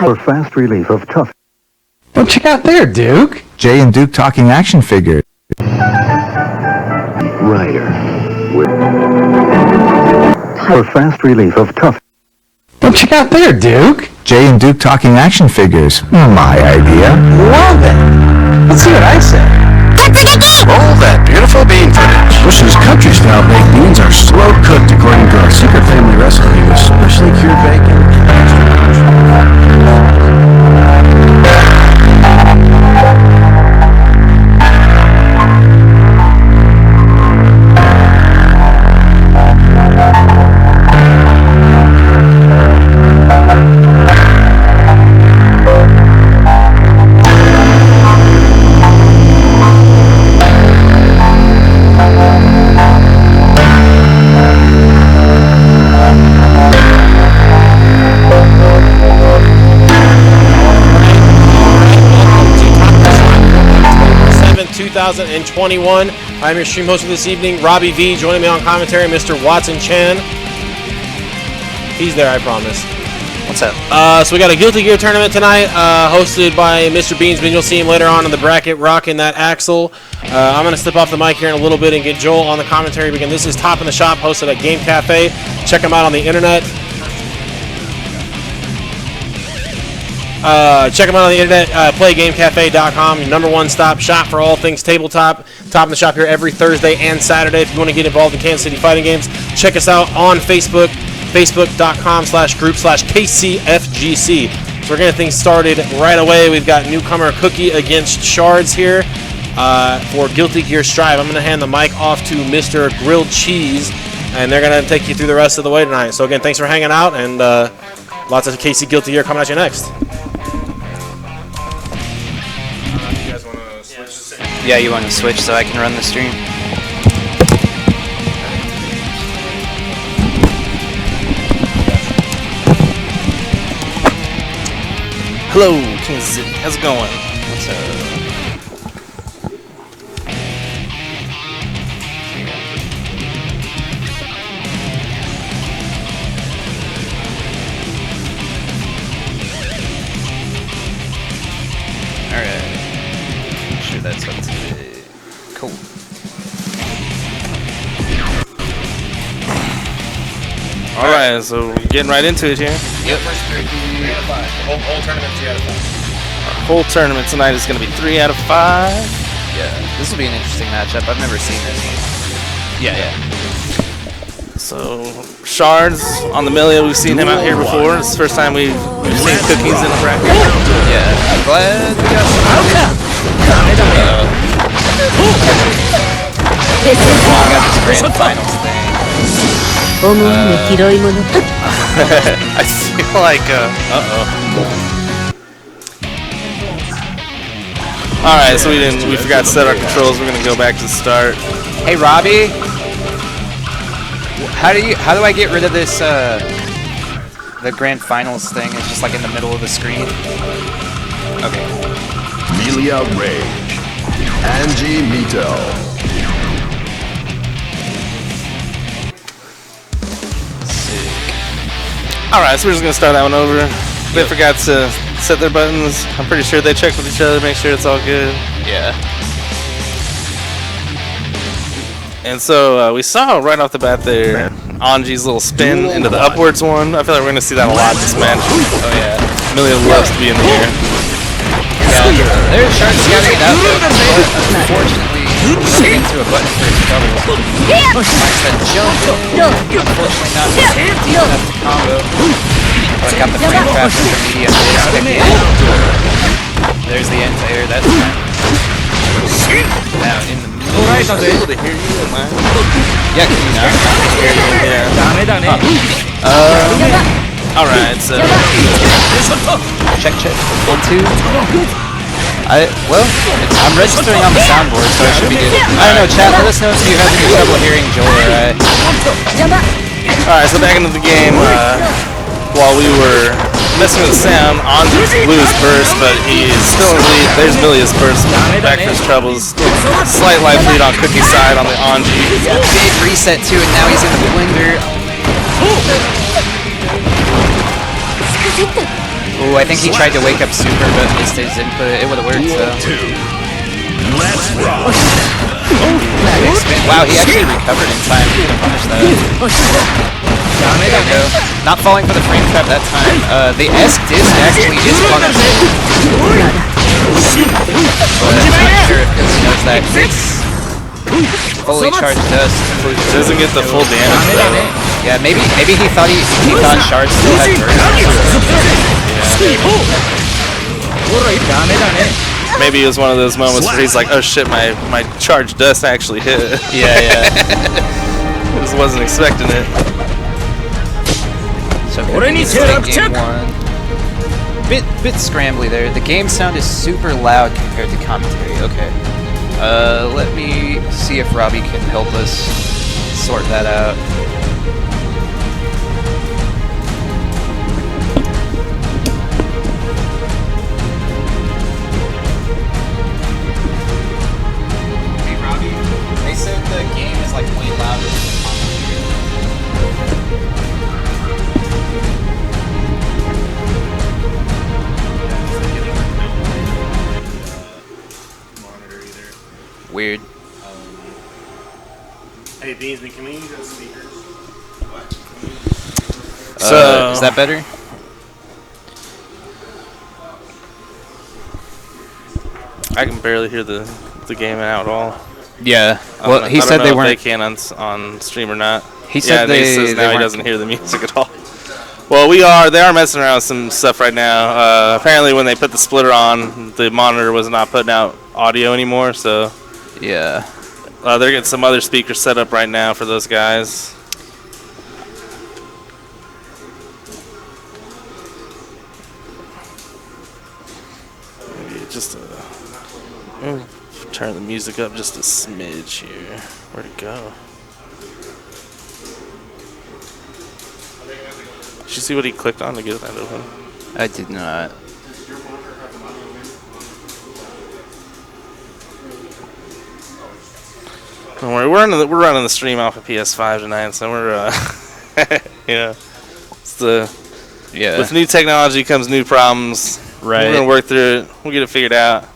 For fast relief of tough. Well, check out there, Duke. Jay and Duke talking action figures. Rider. For fast relief of tough. Well, check out there, Duke. Jay and Duke talking action figures. My idea. Love it. Let's see what I say. Roll that beautiful bean footage. Bush's country-style baked beans are slow-cooked according to our secret family recipe with specially cured bacon and extra crunch. I'm your stream host for this evening, Robbie V. Joining me on commentary, Mr. Watson Chan. He's there, I promise. What's up? So we got a Guilty Gear tournament tonight, hosted by Mr. Beansman. You'll see him later on in the bracket, rocking that axle. I'm going to step off the mic here in a little bit and get Joel on the commentary. Again, this is Top in the Shop, hosted at Game Cafe. Check him out on the internet. Check them out on the internet, playgamecafe.com, your number one stop shop for all things tabletop. Top in the Shop here every Thursday and Saturday. If you want to get involved in Kansas City fighting games, check us out on Facebook, facebook.com/group/KCFGC. So we're getting things started right away. We've got newcomer Cookie against Shards here for Guilty Gear Strive. I'm going to hand the mic off to Mr. Grilled Cheese, and they're going to take you through the rest of the way tonight. So again, thanks for hanging out, and lots of KC Guilty Gear coming at you next. Yeah, you want to switch so I can run the stream? Hello, Kansas City. How's it going? What's up? Alright. Make sure that's up to date. Cool. Alright, so getting right into it here. Yep. Whole tournament's 3 out of 5. Our whole tournament tonight is going to be 3 out of 5. Yeah, this will be an interesting matchup. I've never seen this one. Yeah. So, Shards on the Millia, we've seen him out here before. It's the first time we've seen Cookies in the bracket. Yeah, I'm glad we got some. We got this grand finals thing. I feel like, Alright, so we forgot to set our controls. We're gonna go back to the start. Hey Robbie, how do I get rid of this the grand finals thing? It's just like in the middle of the screen. Okay. Melia Rage. Angie Mito. Alright, so we're just gonna start that one over. They forgot to set their buttons. I'm pretty sure they checked with each other, make sure it's all good. Yeah. And so we saw right off the bat there Anji's little spin into the upwards one. I feel like we're gonna see that a lot this match. Oh yeah. Melia loves to be in the air. Yeah. There's Shards scouting it out, but unfortunately, getting to a button for his double. Mike said jump. Unfortunately, not deep enough to combo. But I got the frame trap from the medium. There's the anti-air. That's fine. Now in the middle. I was able to hear you, man. Yeah, can you not? Yeah. Alright, so check. 1, 2. I'm registering on the soundboard, so I should be good. I don't know, chat, let us know if you have any trouble hearing Joel, alright? Alright, so back into the game, while we were messing with the sound, Anji blew his burst, but he's still in the lead. There's Milia's burst, back for his troubles. Slight life lead on Cookie's side on the Anji. Big reset too, and now he's in the blender. Oh, Ooh, I think he tried to wake up Super, but missed his input. It would have worked, though. Wow, he actually recovered in time to punish that. There you go. Not falling for the frame trap that time. The S disc actually is punished. But I'm not sure if Billy knows that. It's fully charged dust. Doesn't get the full damage though. Yeah, maybe he thought Shard still had burst. Maybe it was one of those moments where he's like, oh shit, my charged dust actually hit. Yeah. Just wasn't expecting it. So game 1. Bit scrambly there. The game sound is super loud compared to commentary. Okay. Let me see if Robbie can help us sort that out. Hey Robbie, they said the game is like way louder than the commentary. Weird. Hey, Beansby, can we use those speakers? So Is that better? I can barely hear the game out at all. Yeah. I Well, don't he know- I said don't they know if weren't. they can on stream or not. He said he says they now he weren't- doesn't hear the music at all. Well, they are messing around with some stuff right now. Apparently, when they put the splitter on, the monitor was not putting out audio anymore. So Yeah. they're getting some other speakers set up right now for those guys. Maybe just turn the music up just a smidge here. Where'd it go? Did you see what he clicked on to get that open? I did not. Don't worry, we're running the stream off of PS5 tonight, so we're it's Yeah. with new technology comes new problems. Right. We're gonna work through it. We'll get it figured out.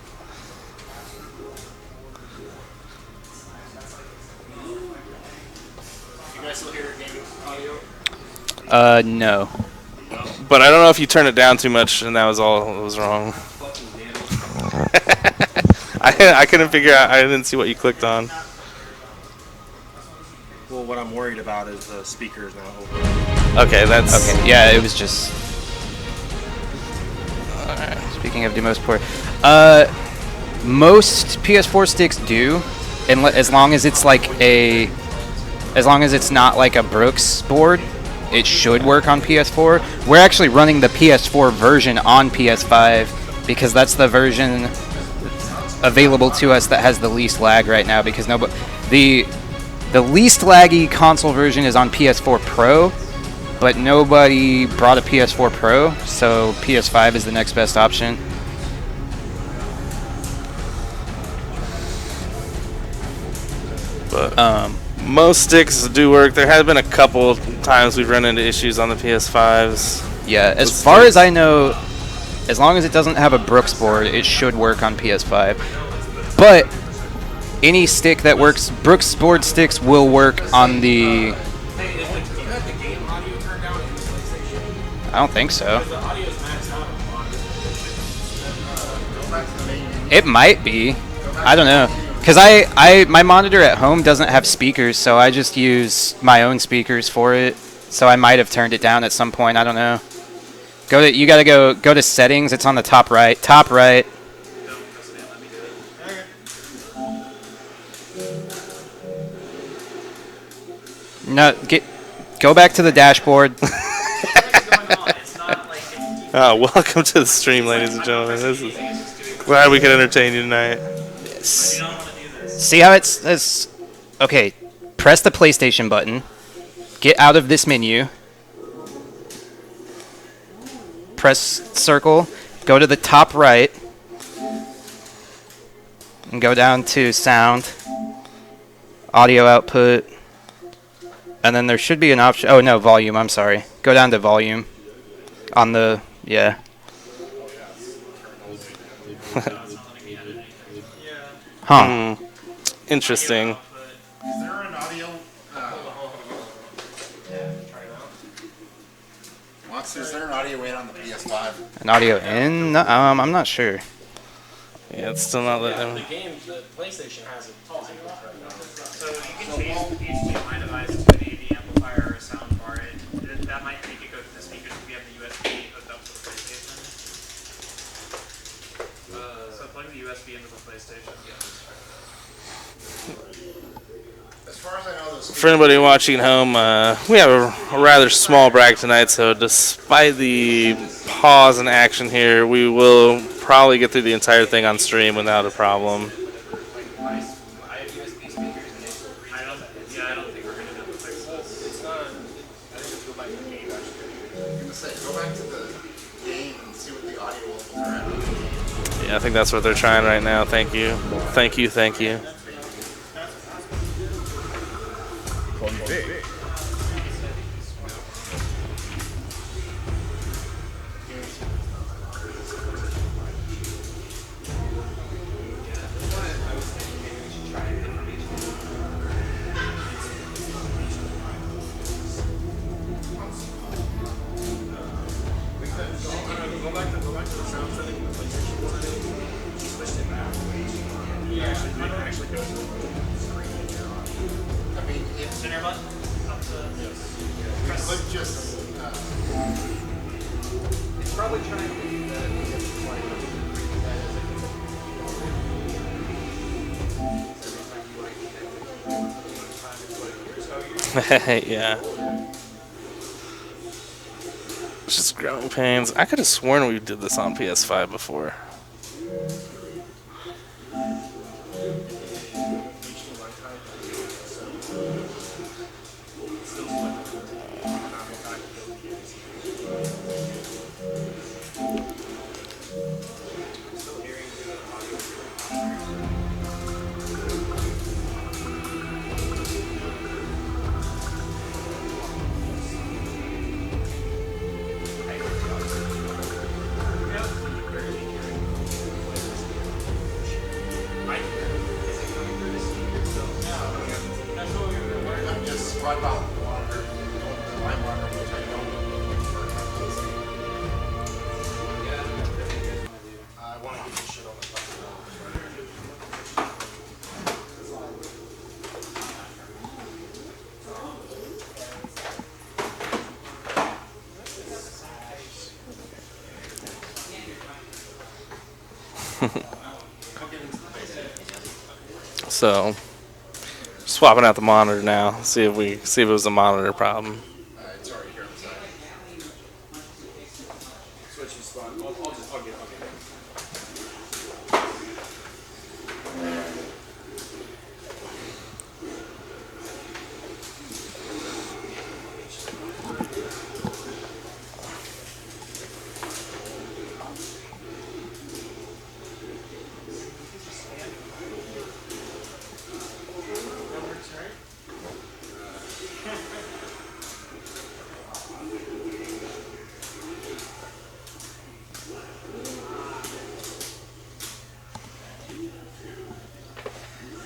You guys still hear game audio? No. But I don't know if you turned it down too much, and that was all that was wrong. I couldn't figure out. I didn't see what you clicked on. Well, what I'm worried about is the speakers now open. Okay, that's Okay. Yeah, it was just. Speaking of Demos port, most PS4 sticks do, as long as it's like as long as it's not like a Brooks board, it should work on PS4. We're actually running the PS4 version on PS5 because that's the version available to us that has the least lag right now. Because the least laggy console version is on PS4 Pro, but nobody brought a PS4 Pro, so PS5 is the next best option. But most sticks do work. There have been a couple times we've run into issues on the PS5s. Yeah, as far as I know, as long as it doesn't have a Brooks board, it should work on PS5. But any stick that works, Brooks board sticks will work on the... I don't think so. It might be. I don't know. Because my monitor at home doesn't have speakers, so I just use my own speakers for it. So I might have turned it down at some point. I don't know. You gotta go to settings. It's on the top right. Top right. No, go back to the dashboard. Welcome to the stream, ladies and gentlemen. This is glad we could entertain you tonight. See how it's okay. Press the PlayStation button. Get out of this menu. Press circle. Go to the top right. And go down to sound. Audio output. And then there should be an option. Oh no, volume. I'm sorry. Go down to volume. On the, yeah. Huh. Interesting. Is there an audio? Is there an audio in on the PS5? An audio in? No, I'm not sure. Yeah, it's still not letting The him. game, the PlayStation has it. So you can change the HDMI device to an AV amplifier or a sound bar. That might make it go to the speakers if we have the USB hooked up to the PlayStation. So plug the USB into the PlayStation. As far as I know, those. For anybody watching at home, we have a rather small bracket tonight, so despite the pause in action here, we will probably get through the entire thing on stream without a problem. I don't think we're going to be able to fix this. It's not. I think it's go back to the game actually. I'm gonna say, go back to the game and see what the audio levels are at. Yeah, I think that's what they're trying right now. Thank you. Thank you, thank you. I mean, if Center button? Up to you could just. It's probably trying to do Yeah. It's just growing pains. I could have sworn we did this on PS5 before. Just swipe out the monitor, the line monitor, which I don't know. I want to get this shit on the So, swapping out the monitor now. See if it was a monitor problem. It's already here on the side. Switching spot. I'll get it.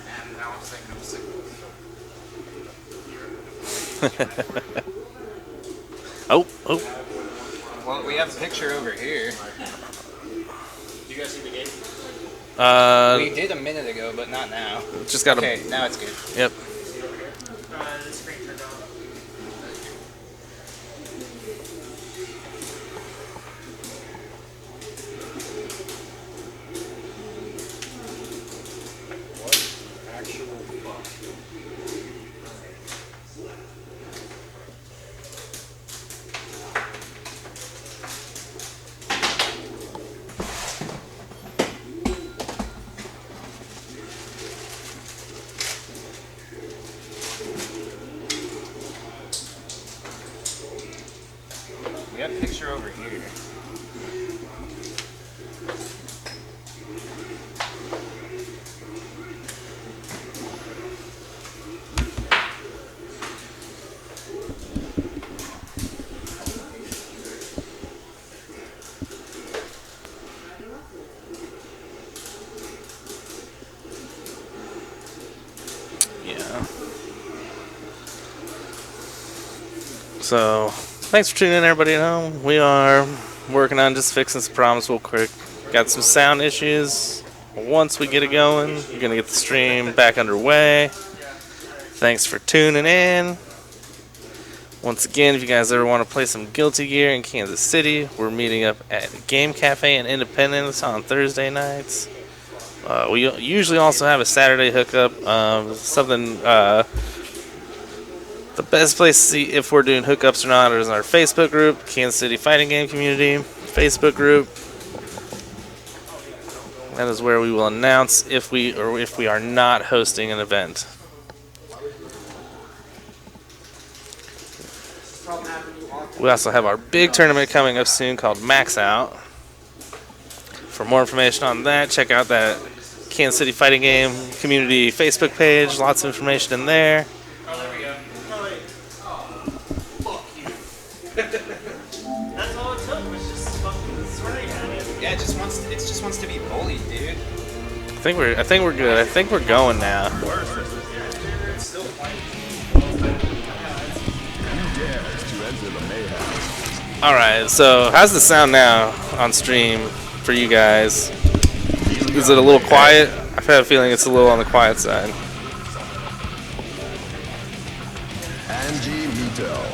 And now I'm thinking of signals. Oh. Well, we have a picture over here. Do you guys see the game? We did a minute ago, but not now. Just got Okay, now it's good. Yep. the screen turned on. Actual fuck. We have a picture over here. So, thanks for tuning in, everybody at home. We are working on just fixing some problems real quick. Got some sound issues. Once we get it going, you're going to get the stream back underway. Thanks for tuning in. Once again, if you guys ever want to play some Guilty Gear in Kansas City, we're meeting up at Game Cafe in Independence on Thursday nights. We usually also have a Saturday hookup. The best place to see if we're doing hookups or not is in our Facebook group, Kansas City Fighting Game Community Facebook group. That is where we will announce if we are not hosting an event. We also have our big tournament coming up soon called Max Out. For more information on that, check out that Kansas City Fighting Game Community Facebook page. Lots of information in there. That's all it took was just fucking swearing at it. Yeah, it just wants to be bullied, dude. I think we're good. I think we're going now. It's still playing. All right. So how's the sound now on stream for you guys? Is it a little quiet? I have a feeling it's a little on the quiet side. Angie Mito.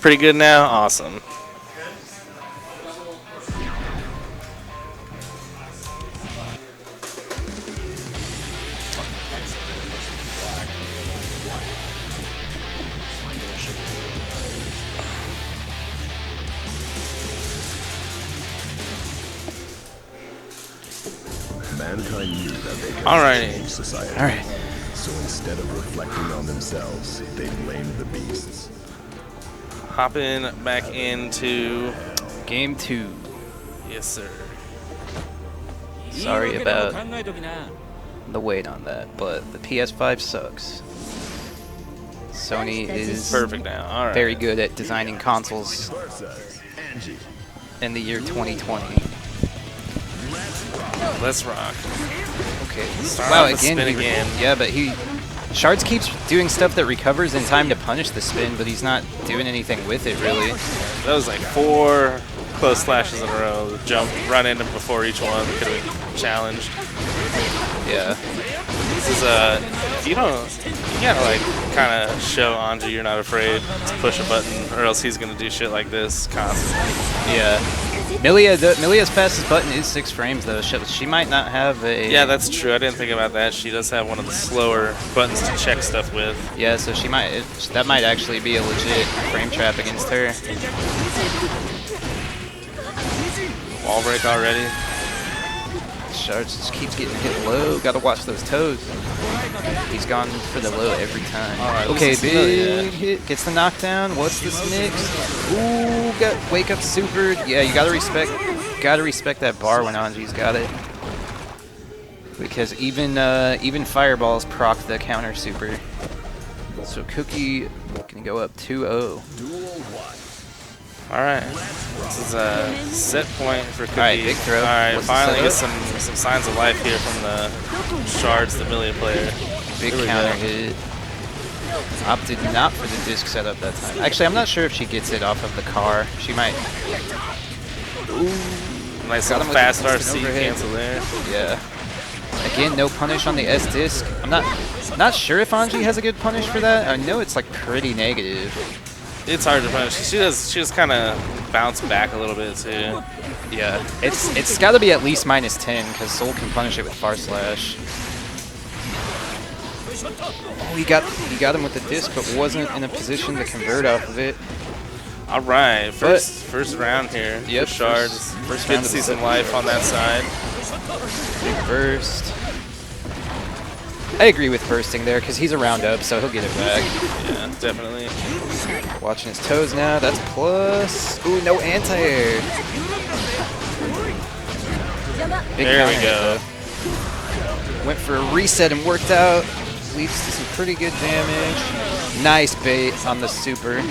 Pretty good now? Awesome. Mankind knew that they could Alrighty. change society. All right. So instead of reflecting on themselves, they blamed the beasts. Hopping back into Game 2. yes, sir. Sorry about the wait on that, but the PS5 sucks. Sony is Perfect now. All right. very good at designing consoles Angie. in the year 2020. Let's rock. Okay. Start Wow, off the again, spin he- again. Yeah, but Shards keeps doing stuff that recovers in time to punish the spin, but he's not doing anything with it, really. That was like 4 close slashes in a row. Jump, run into before each one. Could have been challenged. Yeah. This is you gotta like kind of show Anji you're not afraid to push a button, or else he's gonna do shit like this constantly. Yeah. Milia's fastest button is 6 frames, though. She might not have a... Yeah, that's true. I didn't think about that. She does have one of the slower buttons to check stuff with. Yeah, so that might actually be a legit frame trap against her. Wall break already. Shards just keeps getting hit low. Gotta watch those toes. He's gone for the low every time. Alright, Okay, this is Milia. big hit. Gets the knockdown. What's this next? Ooh, got wake up super. Yeah, you gotta respect that bar when Anji's got it. Because even fireballs proc the counter super. So Cookie can go up 2-0. Alright. This is a set point for Cookie. Alright, big throw. Alright, What's the finally get setup? some signs of life here from the Shards, the Milia player. Big Here we counter go. hit. Opted not for the disc setup that time. Actually, I'm not sure if she gets it off of the car. She might. Nice Got little him with fast the RC overhead. cancel there. Yeah. Again, no punish on the S disc. I'm not sure if Anji has a good punish for that. I know it's like pretty negative. It's hard to punish. She does kind of bounce back a little bit too. Yeah. It's got to be at least -10 because Soul can punish it with Far Slash. Oh, he got him with the disc, but wasn't in a position to convert off of it. All right, first round here. Yep, for Shards. first Good round to of see the some second life on that side. Big burst. I agree with bursting there because he's a round up, so he'll get it back. Yeah, definitely. Watching his toes now. That's plus. Ooh, no anti-air. Big There we counter hit, go. though. Went for a reset and worked out. Leads to some pretty good damage. Nice bait on the super.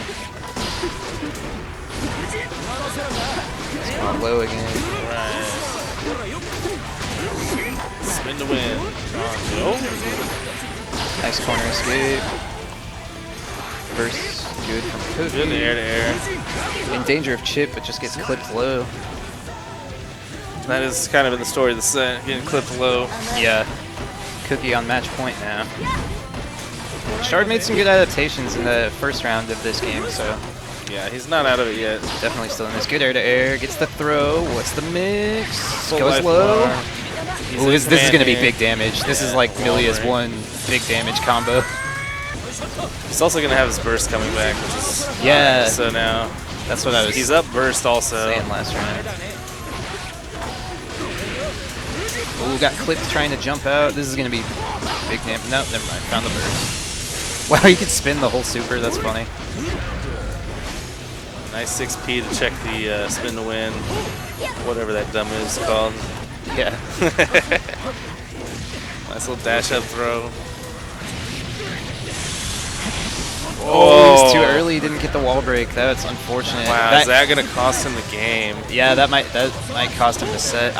It's going low again. Right. Spin to win. Nice corner escape. First, good from Cookie. Good air to air. In danger of chip, but just gets clipped low. That is kind of in the story of the set, getting clipped low. Yeah. Cookie on match point now. Shard made some good adaptations in the first round of this game, so Yeah, he's not out of it yet. definitely still in this. Good air to air, gets the throw. What's the mix? Full Goes life low. bar. He's Ooh, in this is going to be command big damage. This is Yeah, like full Milia's break. one big damage combo. He's also going to have his burst coming back, which is Yeah. so now That's what I was he's up burst also. saying last round. Ooh, got clipped trying to jump out. This is going to be big damage. No, never mind. Found the burst. Wow, you could spin the whole super. That's funny. Nice 6P to check the spin to win, whatever that dumb is called. Yeah. Nice little dash up throw. Oh, he was too early. Didn't get the wall break. That's unfortunate. Wow, is that going to cost him the game? Yeah, that might cost him the set.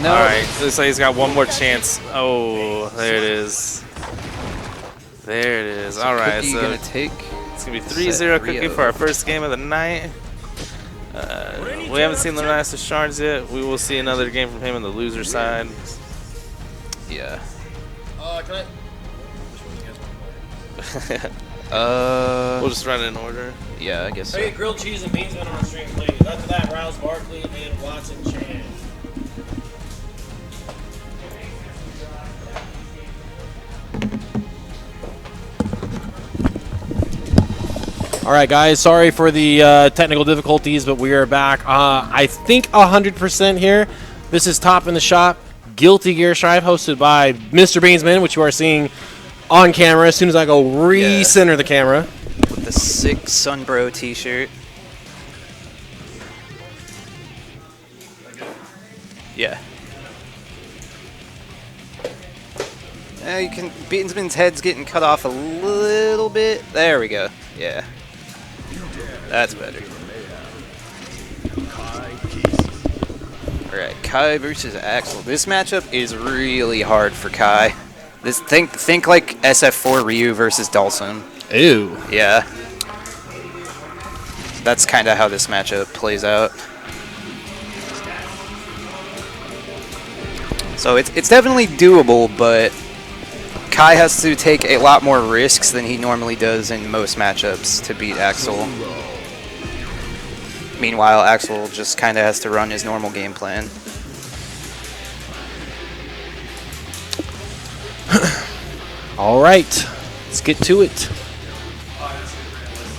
No. All right, looks like he's got one more chance. Oh, there it is. There it is. All right, Cookie so gonna take. it's going to be 3-0 Cookie for our first game of the night. We haven't seen the last of Shards yet. We will see another game from him on the loser side. Yeah. Can We'll just run it in order. Yeah, I guess so. I get grilled cheese and beans on our stream, please. After that, Rouse Barkley and Watson Chan. All right, guys. Sorry for the technical difficulties, but we are back. I think 100% here. This is Top in the Shop, Guilty Gear Strive, hosted by Mr. Beansman, which you are seeing on camera as soon as I go recenter the camera. With the sick Sunbro t-shirt. Yeah. You can. Beansman's head's getting cut off a little bit. There we go. Yeah. That's better. Alright, Kai versus Axel. This matchup is really hard for Kai. This think like SF4 Ryu versus Dalsum. Ew. Yeah. That's kind of how this matchup plays out. So it's definitely doable, but Kai has to take a lot more risks than he normally does in most matchups to beat Axel. Meanwhile, Axel just kind of has to run his normal game plan. All right, let's get to it.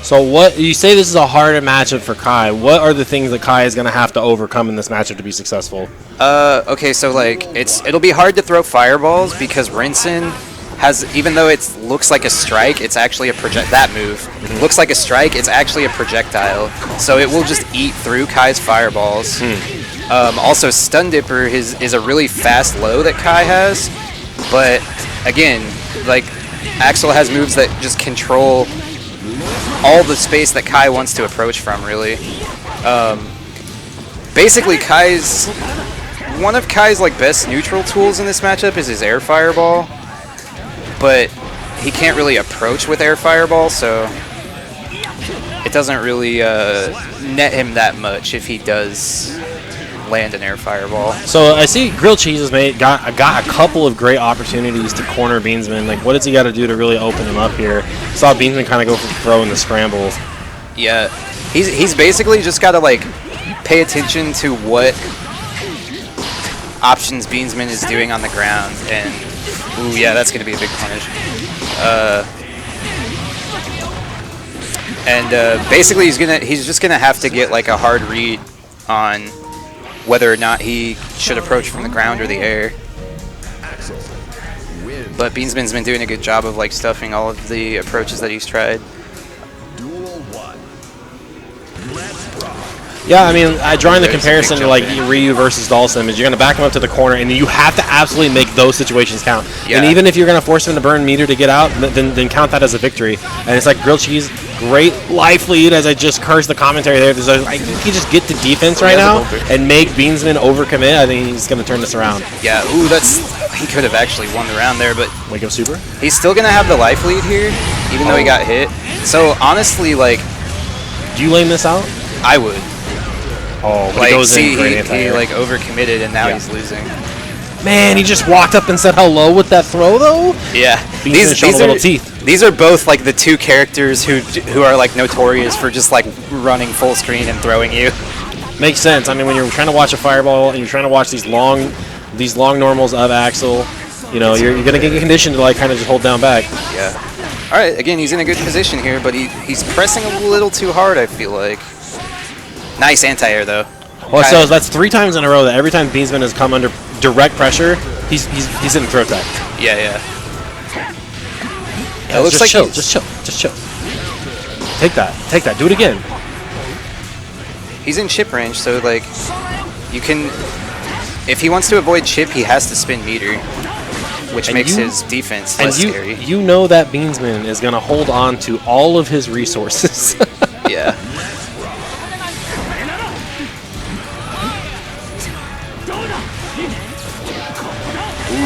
So what you say this is a harder matchup for Kai. What are the things that Kai is going to have to overcome in this matchup to be successful? Okay, so like it'll be hard to throw fireballs because Rinsen has, even though it looks like a strike, it's actually a that move looks like a strike, it's actually a projectile. So it will just eat through Kai's fireballs. Also, Stun Dipper is a really fast low that Kai has, but again, like Axel has moves that just control all the space that Kai wants to approach from, really. Basically, one of Kai's like best neutral tools in this matchup is his air fireball, but he can't really approach with air fireball, so it doesn't really net him that much if he does land an air fireball. So I see Grilled Cheese has got a couple of great opportunities to corner Beansman. Like, what does he got to do to really open him up here? Saw Beansman kind of go for the throw in the scrambles. Yeah, he's basically just got to like pay attention to what options Beansman is doing on the ground, and ooh, yeah, that's gonna be a big punish. Basically, he's just gonna have to get like a hard read on whether or not he should approach from the ground or the air. But Beansman's been doing a good job of like stuffing all of the approaches that he's tried. Yeah, I mean, drawing the comparison to like Ryu versus Dalsum is you're going to back him up to the corner, and you have to absolutely make those situations count. Yeah. And even if you're going to force him to burn meter to get out, then count that as a victory. And it's like Grilled Cheese great life lead as I just cursed the commentary there. I think he just get the defense right now and make Beansman overcommit. I think he's going to turn this around. Yeah, ooh, he could have actually won the round there, but Wake Up Super? he's still going to have the life lead here, even though he got hit. So honestly, like, Do you lane this out? I would. Oh, Like, he goes see, in for an he anti-air. like overcommitted, and now he's losing. Man, he just walked up and said hello with that throw, though? Yeah, Beansman showing little teeth. These are both like the two characters who are like notorious for just like running full screen and throwing you. Makes sense. I mean, when you're trying to watch a fireball and you're trying to watch these long normals of Axel, you know, you're gonna get conditioned to like kind of just hold down back. Yeah. All right. Again, he's in a good position here, but he's pressing a little too hard, I feel like. Nice anti-air though. Well, so that's 3 times in a row that every time Beansman has come under direct pressure, he's in throw tech. Yeah, yeah. Yeah, It looks just like chill, just chill. Take that. Do it again. He's in chip range, so like you can. If he wants to avoid chip, he has to spin meter, which And makes you- his defense And less scary. you know that Beansman is gonna hold on to all of his resources. Yeah.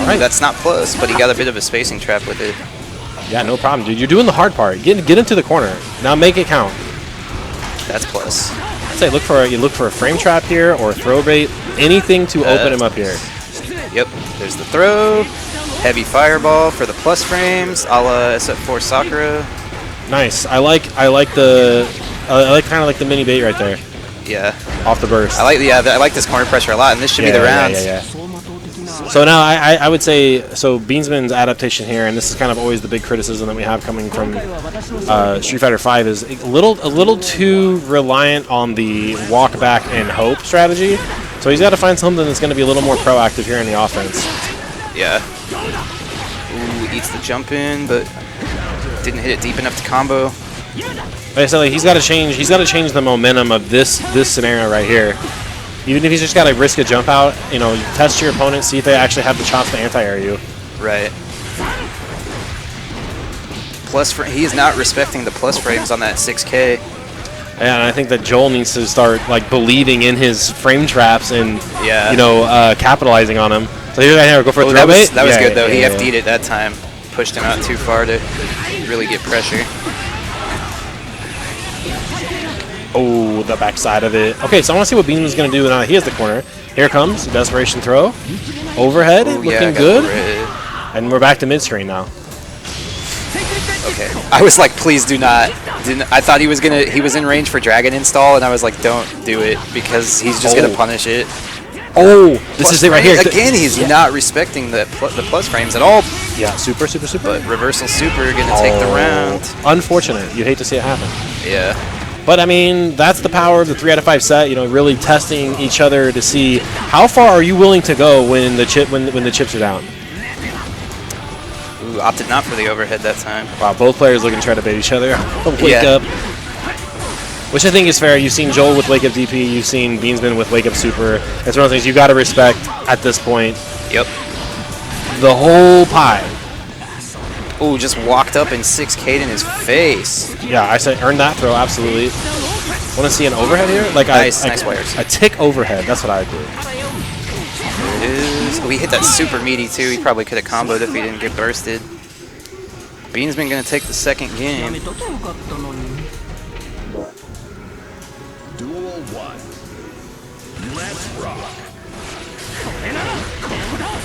Right. That's not plus, but he got a bit of a spacing trap with it. Yeah, no problem, dude. You're doing the hard part. Get into the corner. Now make it count. That's plus. I'd say look for a frame trap here or a throw bait, anything to open him up here. Yep. There's the throw. Heavy fireball for the plus frames, a la SF4 Sakura. Nice. I like kind of like the mini bait right there Yeah. off the burst. I like this corner pressure a lot, and this should be the round. Yeah. So now I would say, so Beansman's adaptation here, and this is kind of always the big criticism that we have coming from Street Fighter V, is a little too reliant on the walk back and hope strategy. So he's got to find something that's going to be a little more proactive here in the offense. Yeah. Ooh, eats the jump in, but didn't hit it deep enough to combo. Like I said, like, he's got to change the momentum of this scenario right here. Even if he's just got to risk a jump out, you know, test your opponent, see if they actually have the chops to anti-air you. Right. He is not respecting the plus frames on that 6K. And I think that Joel needs to start like believing in his frame traps and capitalizing on them. So here's right here, go for a throw bait. That was good though. He FD'd it that time, pushed him out too far to really get pressure. Oh, the backside of it. Okay, so I want to see what Beansman's going to do now that he has the corner. Here it comes, desperation throw, overhead, Ooh, looking good, and we're back to mid screen now. Okay, I was like, please do not. I thought he was in range for dragon install, and I was like, don't do it because he's just gonna punish it. Oh, this is it right here. Again, he's not respecting the plus frames at all. Yeah, super. But reversal super gonna take the round. Unfortunate. You'd hate to see it happen. Yeah. But I mean, that's the power of the 3 out of 5 set. You know, really testing each other to see how far are you willing to go when the chips are down. Ooh, opted not for the overhead that time. Wow, both players looking to try to bait each other. Wake up. Which I think is fair. You've seen Joel with Wake Up DP. You've seen Beansman with Wake Up Super. It's one of those things you got to respect at this point. Yep. The whole pie. Ooh, just walked up and 6K'd in his face. Yeah, I said earn that throw, absolutely. Want to see an overhead here? Like nice wires. A tick overhead, that's what I do. There it is. Oh, he hit that super meaty too. He probably could have comboed if he didn't get bursted. Beansman gonna take the second game. Duel 1. Let's rock.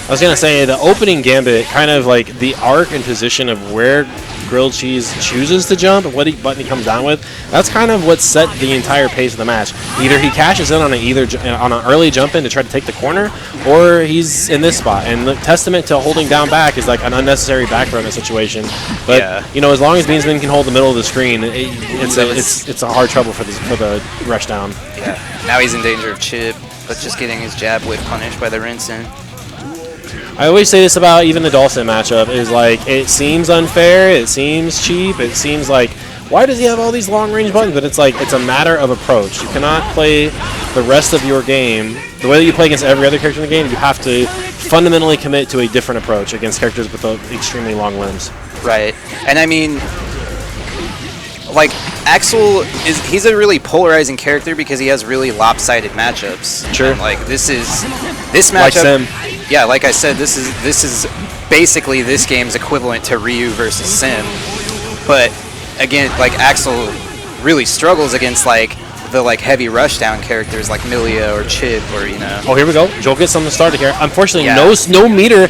I was going to say, the opening gambit, kind of like the arc and position of where Grilled Cheese chooses to jump, what button he comes down with, that's kind of what set the entire pace of the match. Either he cashes in on an early jump in to try to take the corner, or he's in this spot. And the testament to holding down back is like an unnecessary back throw in a situation. But you know, as long as Beansman can hold the middle of the screen, it's a hard trouble for the rush down. Yeah. Now he's in danger of chip, but just getting his jab whip punished by the rinse-in. I always say this about even the Dawson matchup, is like, it seems unfair, it seems cheap, it seems like, why does he have all these long-range buttons? But it's like, it's a matter of approach. You cannot play the rest of your game the way that you play against every other character in the game. You have to fundamentally commit to a different approach against characters with extremely long limbs. Right. And I mean, like Axel he's a really polarizing character because he has really lopsided matchups. Sure. And, like this matchup. Like Sim. Yeah, like I said, this is basically this game's equivalent to Ryu versus Sim. But again, like Axel really struggles against like the like heavy rushdown characters like Milia or Chip or Oh, here we go. Joel gets something started here. Unfortunately, Yeah. no meter.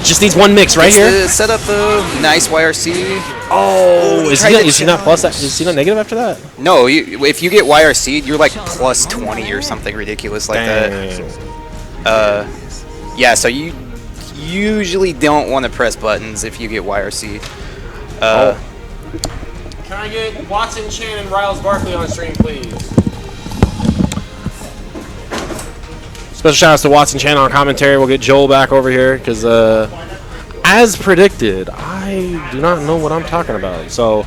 Just needs one mix right here. The setup though, nice YRC. Oh, is he not plus that? Is he not negative after that? No, if you get YRC, you're like plus 20 or something ridiculous like Dang. that. Yeah, so you usually don't want to press buttons if you get YRC. Can I get Watson Chan and Riles Barkley on stream, please? Special shout outs to Watson Chan on commentary. We'll get Joel back over here because, as predicted, I do not know what I'm talking about. So,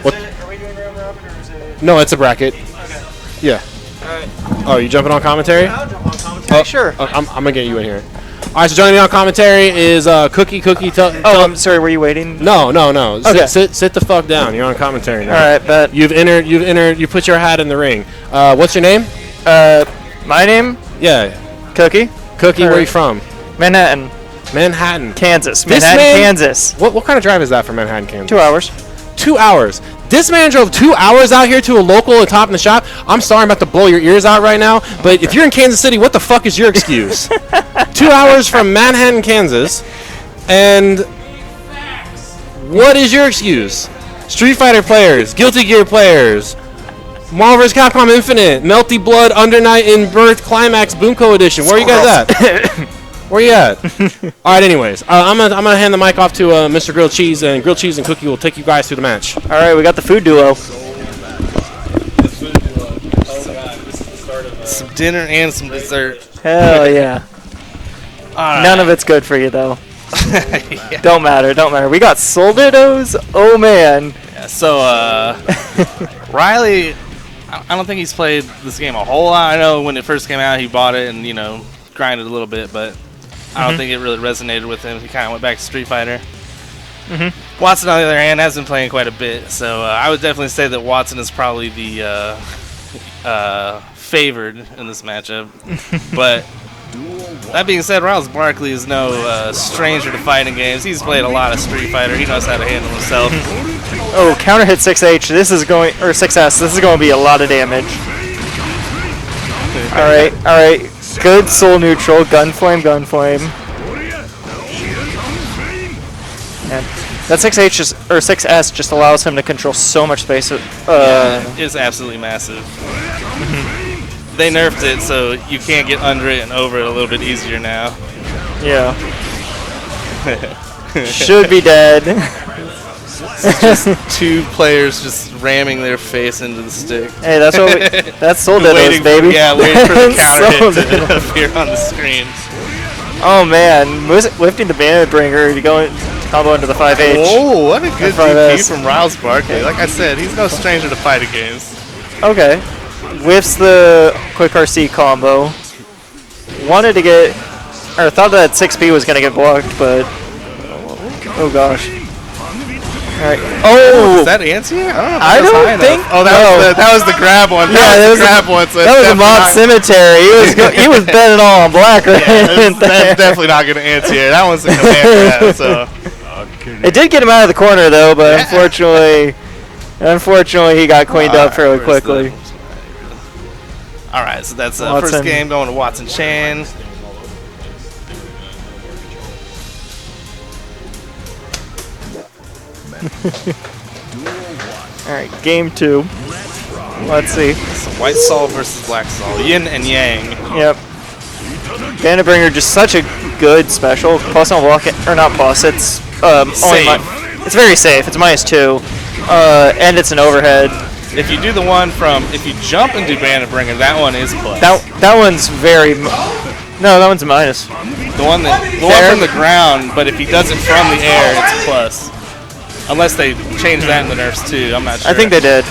what? Are we doing round robin or is it? No, it's a bracket. Yeah. Alright. Oh, you jumping on commentary? I'll jump on commentary. Sure. I'm gonna get you in here. All right, so joining me on commentary is Cookie. I'm sorry. Were you waiting? No. Okay. Sit the fuck down. You're on commentary now. All right, bet. You've entered. You put your hat in the ring. What's your name? My name? Yeah. Cookie. Cookie. Where are you from? Manhattan, Manhattan. Kansas. This Manhattan, man- Kansas. What kind of drive is that from Manhattan, Kansas? 2 hours. 2 hours. This man drove 2 hours out here to a local at Top in the Shop. I'm sorry, I'm about to blow your ears out right now, but if you're in Kansas City, what the fuck is your excuse? 2 hours from Manhattan, Kansas, and what is your excuse? Street Fighter players, Guilty Gear players, Marvel vs. Capcom Infinite, Melty Blood, Under Night in Birth, Climax, Boomco Edition. Where are you guys at? Where you at? All right. Anyways, I'm gonna hand the mic off to Mr. Grilled Cheese, and Grilled Cheese and Cookie will take you guys through the match. All right, we got the food duo. Some dinner and some dessert. Hell yeah. All None of it's good for you though. Yeah. Don't matter. We got Solditos. Oh man. Yeah, so Riley, I don't think he's played this game a whole lot. I know when it first came out, he bought it and grinded a little bit, but I don't think it really resonated with him. He kind of went back to Street Fighter. Watson, on the other hand, has been playing quite a bit, so I would definitely say that Watson is probably the favored in this matchup. But that being said, Riles Barkley is no stranger to fighting games. He's played a lot of Street Fighter. He knows how to handle himself. Oh, counter hit 6H. This is going, or 6S. This is going to be a lot of damage. All right. Good soul neutral. Gunflame. And that 6H or 6S just allows him to control so much space. It's absolutely massive. They nerfed it, so you can't get under it and over it a little bit easier now. Yeah. Should be dead. Just two players just ramming their face into the stick. Hey, that's Solditos, Waiting baby. waiting for the counter hit to Solditos. appear on the screen. Oh man, lifting the bandit bringer to go combo into the 5H. Oh, what a good F5S. DP from Riles Barkley. Like I said, he's no stranger to fighting games. Okay. Whiffs the quick RC combo. Wanted to get, or thought that 6P was gonna get blocked, but oh gosh. All right. Oh, Is that anti? I don't think. Oh, that was the grab one. Yeah, that was the grab one. So that was a mob cemetery. He was betting all on black right that's there. definitely not going to anti-air. That one's a command grab, so. It did get him out of the corner though, but unfortunately he got cleaned up fairly where's quickly. All right, so that's Watson. first game going to Watson Chan. Alright, game 2. Let's see. So White Sol versus Black Sol. Yin and Yang. Yep. Bandit Bringer just such a good special. Plus on block, or not plus, it's only it's very safe. It's -2. And it's an overhead. If you do the one from, if you jump and do Bandit Bringer, that one is plus. That one's very no, that one's minus. The one from the ground, but if he does it from the air, it's plus. Unless they change that in the nerfs too, I'm not sure. I think they did.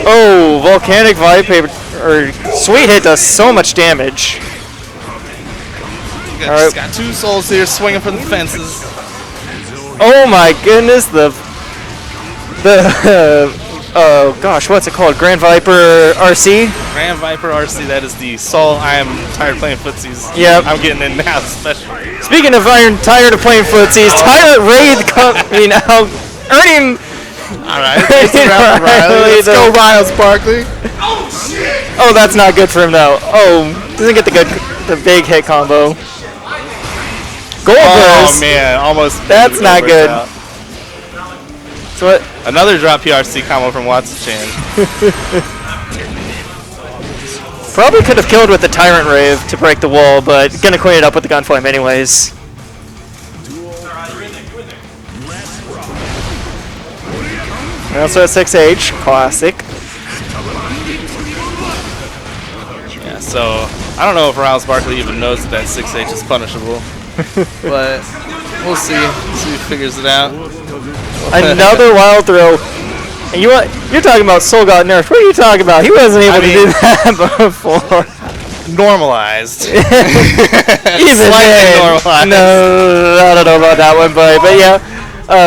Oh, volcanic vibe paper or sweet hit does so much damage. Just got two souls here swinging for the fences. Oh my goodness, the Oh gosh, what's it called? Grand Viper RC? Grand Viper RC, that is the soul. I am tired of playing footsies. Yep. I'm getting in now, especially. Speaking of Iron, tired of playing footsies, Tyrant Wraith coming out, earning. Alright, let's go, Riles Barkley. Oh, that's not good for him though. Oh, doesn't get the big hit combo. Gold Oh burst. man, almost. That's not good. Out. So what? Another drop PRC combo from Watson-chan. Probably could have killed with the Tyrant Rave to break the wall, but gonna clean it up with the Gunflame anyways. We also have 6H, classic. Yeah, so I don't know if Riles Barkley even knows that 6H is punishable. But we'll see. See if he figures it out. Another wild throw. And you're talking about Soul got nerfed. What are you talking about? He wasn't able to do that before. Normalized. Even Slightly then. normalized. No, I don't know about that one, but yeah.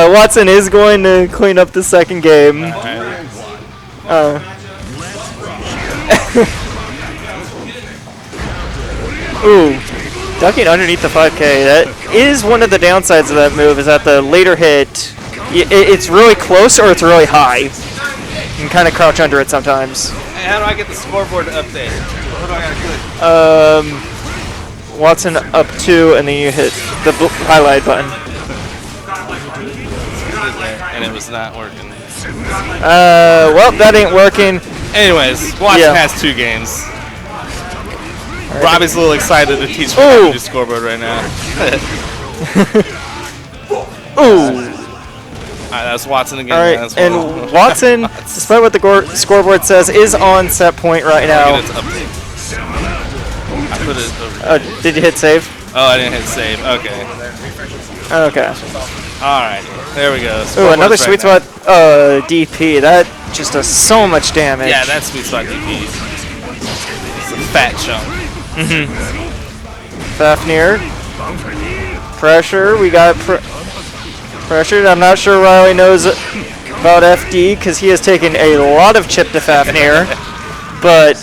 Watson is going to clean up the second game. Ooh. Ducking underneath the 5K. That is one of the downsides of that move, is that the later hit, it's really close or it's really high. You can kind of crouch under it sometimes. Hey, how do I get the scoreboard to update? What do I gotta click? Watson up 2, and then you hit the highlight button. And it was not working. Well, that ain't working. Anyways, Watson has 2 games. Robbie's a little excited to teach me how to do scoreboard right now. Ooh. Alright, that's Watson again. Alright, and Watson, despite what the scoreboard says, is on set point right now. I put it over. Did you hit save? Oh, I didn't hit save. Okay. Okay. Alright, there we go. Ooh, another sweet spot DP. That just does so much damage. Yeah, that's sweet spot DP. It's a fat chunk. Fafnir. Pressure. We got pressured. I'm not sure Riley knows about FD because he has taken a lot of chip to Fafnir. But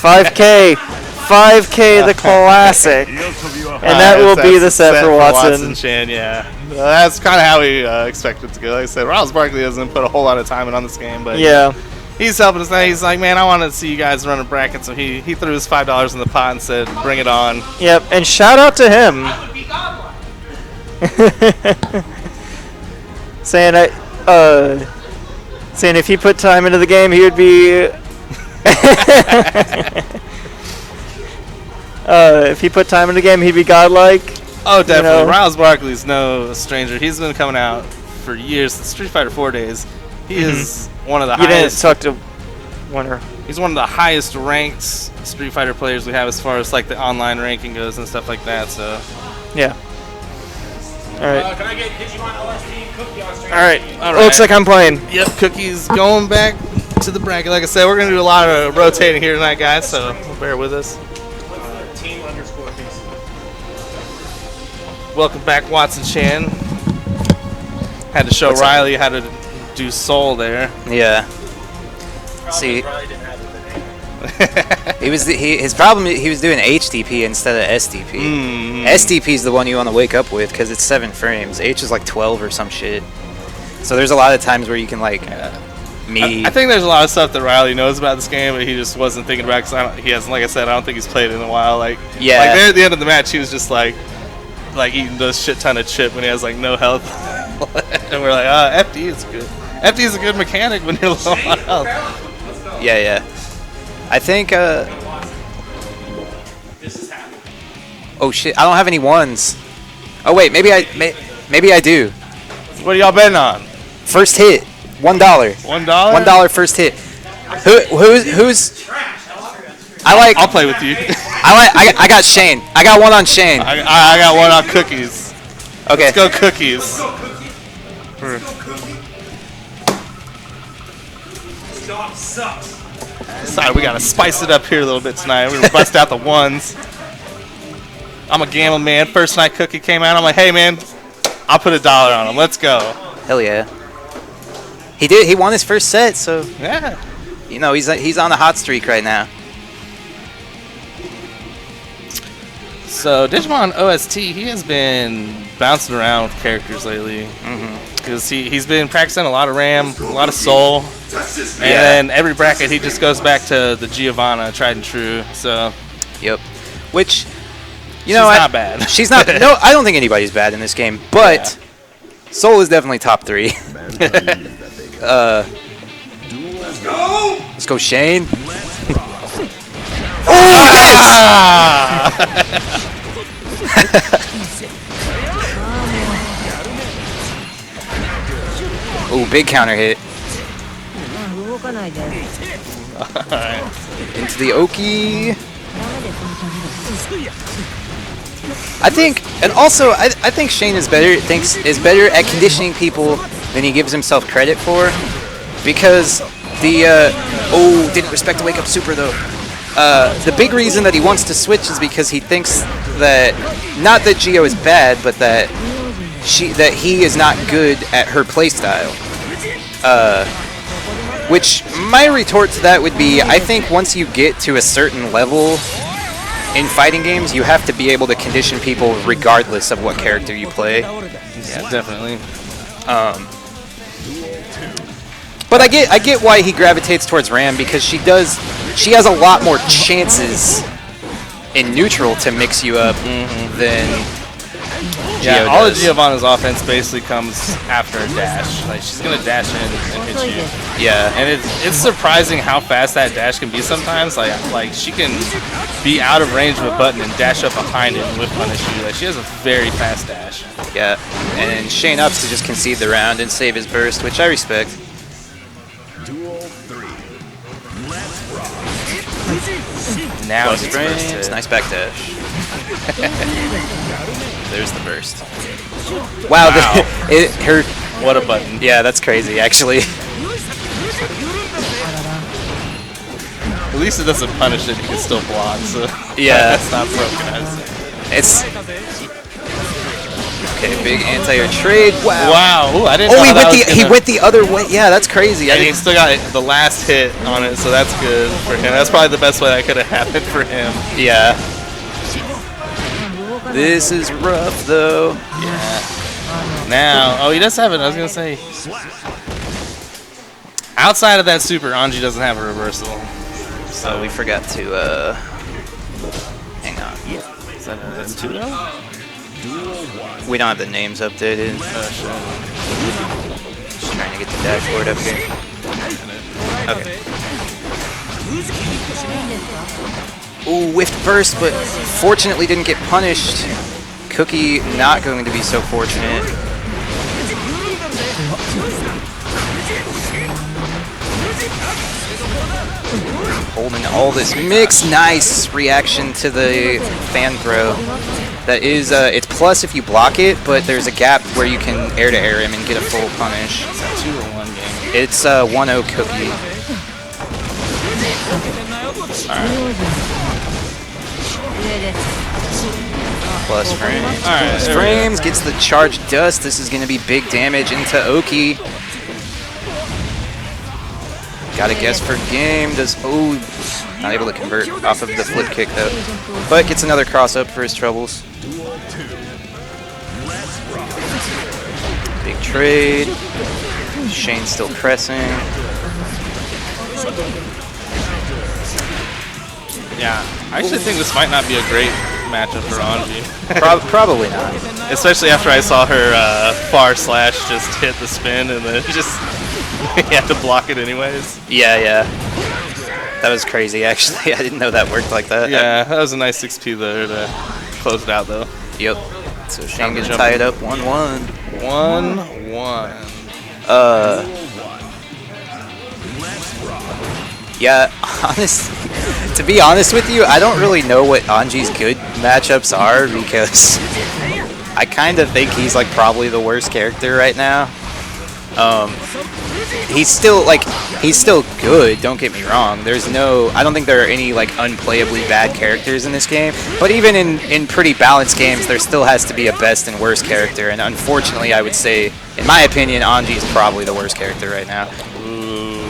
5K. 5K the classic. And that will be the set for Watson. Chan, yeah. That's kind of how we expect it to go. Like I said, Riles Barkley doesn't put a whole lot of time in on this game, but yeah. He's helping us now. He's like, man, I want to see you guys run a bracket, so he threw his $5 in the pot and said, bring it on. Yep, and shout out to him. saying if he put time into the game, he would be. If he put time in the game, he'd be godlike. Oh, definitely. You know? Riles Barkley's no stranger. He's been coming out for years. The Street Fighter 4 days. He is one of the highest. Didn't talk to winner. He's one of the highest ranked Street Fighter players we have as far as like the online ranking goes and stuff like that. So. Yeah. All right. Can I get Digimon LSD Cookie on stream? All right. Looks like I'm playing. Yep. Cookie's going back to the bracket. Like I said, we're gonna do a lot of rotating here tonight, guys. So bear with us. Team_peace. Welcome back, Watson-chan. Had to show Riley how to do Soul there. Yeah. See, his problem. He was doing HDP instead of SDP. SDP is the one you want to wake up with because it's 7 frames. H is like 12 or some shit. So there's a lot of times where you can like I think there's a lot of stuff that Riley knows about this game, but he just wasn't thinking about it because he hasn't. Like I said, I don't think he's played it in a while. Like yeah. Like there at the end of the match, he was just like eating this shit ton of chip when he has like no health. And we're like, FD is good. FD is a good mechanic when you're low on health. Yeah, yeah. I think, oh shit, I don't have any ones. Oh wait, maybe I do. What are y'all betting on? First hit, $1. $1? $1 first hit. Who's? I'll play with you. I got Shane. I got one on Shane. I got one on Cookies. Okay. Let's go Cookies. Sorry, we gotta spice it up here a little bit tonight. We're gonna bust out the ones. I'm a gamble man. First night Cookie came out. I'm like, hey man, I'll put $1 on him. Let's go. Hell yeah. He did. He won his first set, so Yeah. you know he's on a hot streak right now. So Digimon OST, he has been bouncing around with characters lately. Because he's been practicing a lot of Ram, a lot of Soul, and then every bracket he just goes back to the Giovanna, tried and true. So, Yep. Which, she's not bad. She's not. No, I don't think anybody's bad in this game, but Soul is definitely top 3. Let's go, Shane. Oh, big counter hit. Into the Oki. I think, and also, I think Shane is better at conditioning people than he gives himself credit for, because the didn't respect the wake up super though. The big reason that he wants to switch is because he thinks that not that Gio is bad, but that he is not good at her playstyle. Which my retort to that would be, I think once you get to a certain level in fighting games, you have to be able to condition people regardless of what character you play. Yeah, definitely. But I get why he gravitates towards Ram, because she has a lot more chances in neutral to mix you up than Yeah, Gio all of does. Giovanna's offense basically comes after a dash. Like, she's gonna dash in and hit you. Yeah. And it's surprising how fast that dash can be sometimes. Like she can be out of range of a button and dash up behind it and whip punish you. Like, she has a very fast dash. Yeah, and Shane ups to just concede the round and save his burst, which I respect. Now Plus it's first frames, hit. nice back dash. There's the burst. Wow, her. What a button. Yeah, that's crazy, actually. At least it doesn't punish it, you can still block, so Yeah. that's not broken, I'd say. It's okay. Big anti-air trade. Wow. Wow. Ooh, I didn't know Oh, that was he gonna- went the other way. Yeah, that's crazy. And he still got the last hit on it, so that's good for him. That's probably the best way that could have happened for him. Yeah. This is rough, though. Yeah. Now, oh, he does have it. I was gonna say. Outside of that super, Anji doesn't have a reversal. So we forgot to hang on. That's 2 though? We don't have the names updated. Oh shit. Just trying to get the dashboard up here. Okay. Ooh, whiffed burst, but fortunately didn't get punished. Cookie not going to be so fortunate. Holding all this mix. Nice reaction to the fan throw. That is, it's plus if you block it, but there's a gap where you can air-to-air him and get a full punish. It's a 2 or 1 game. It's 1-0 Cookie. Plus frames. Alright, Plus there we go. frames. Gets the charged dust. This is going to be big damage into Oki. Got a guess for game. Does not able to convert off of the flip kick though. But gets another cross up for his troubles. Big trade. Shane's still pressing. Yeah, I actually think this might not be a great matchup for Anji. Probably not. Especially after I saw her far slash just hit the spin and then just you have to block it anyways. Yeah. That was crazy, actually. I didn't know that worked like that. Yeah, that was a nice 6P there to close it out, though. Yep. So Shane gonna jump. tie it up 1-1. 1-1. Yeah, to be honest with you, I don't really know what Anji's good matchups are, because I kind of think he's like probably the worst character right now. He's still like, He's still good, don't get me wrong. I don't think there are any like unplayably bad characters in this game. But even in pretty balanced games, there still has to be a best and worst character. And unfortunately, I would say, in my opinion, Anji is probably the worst character right now. Ooh.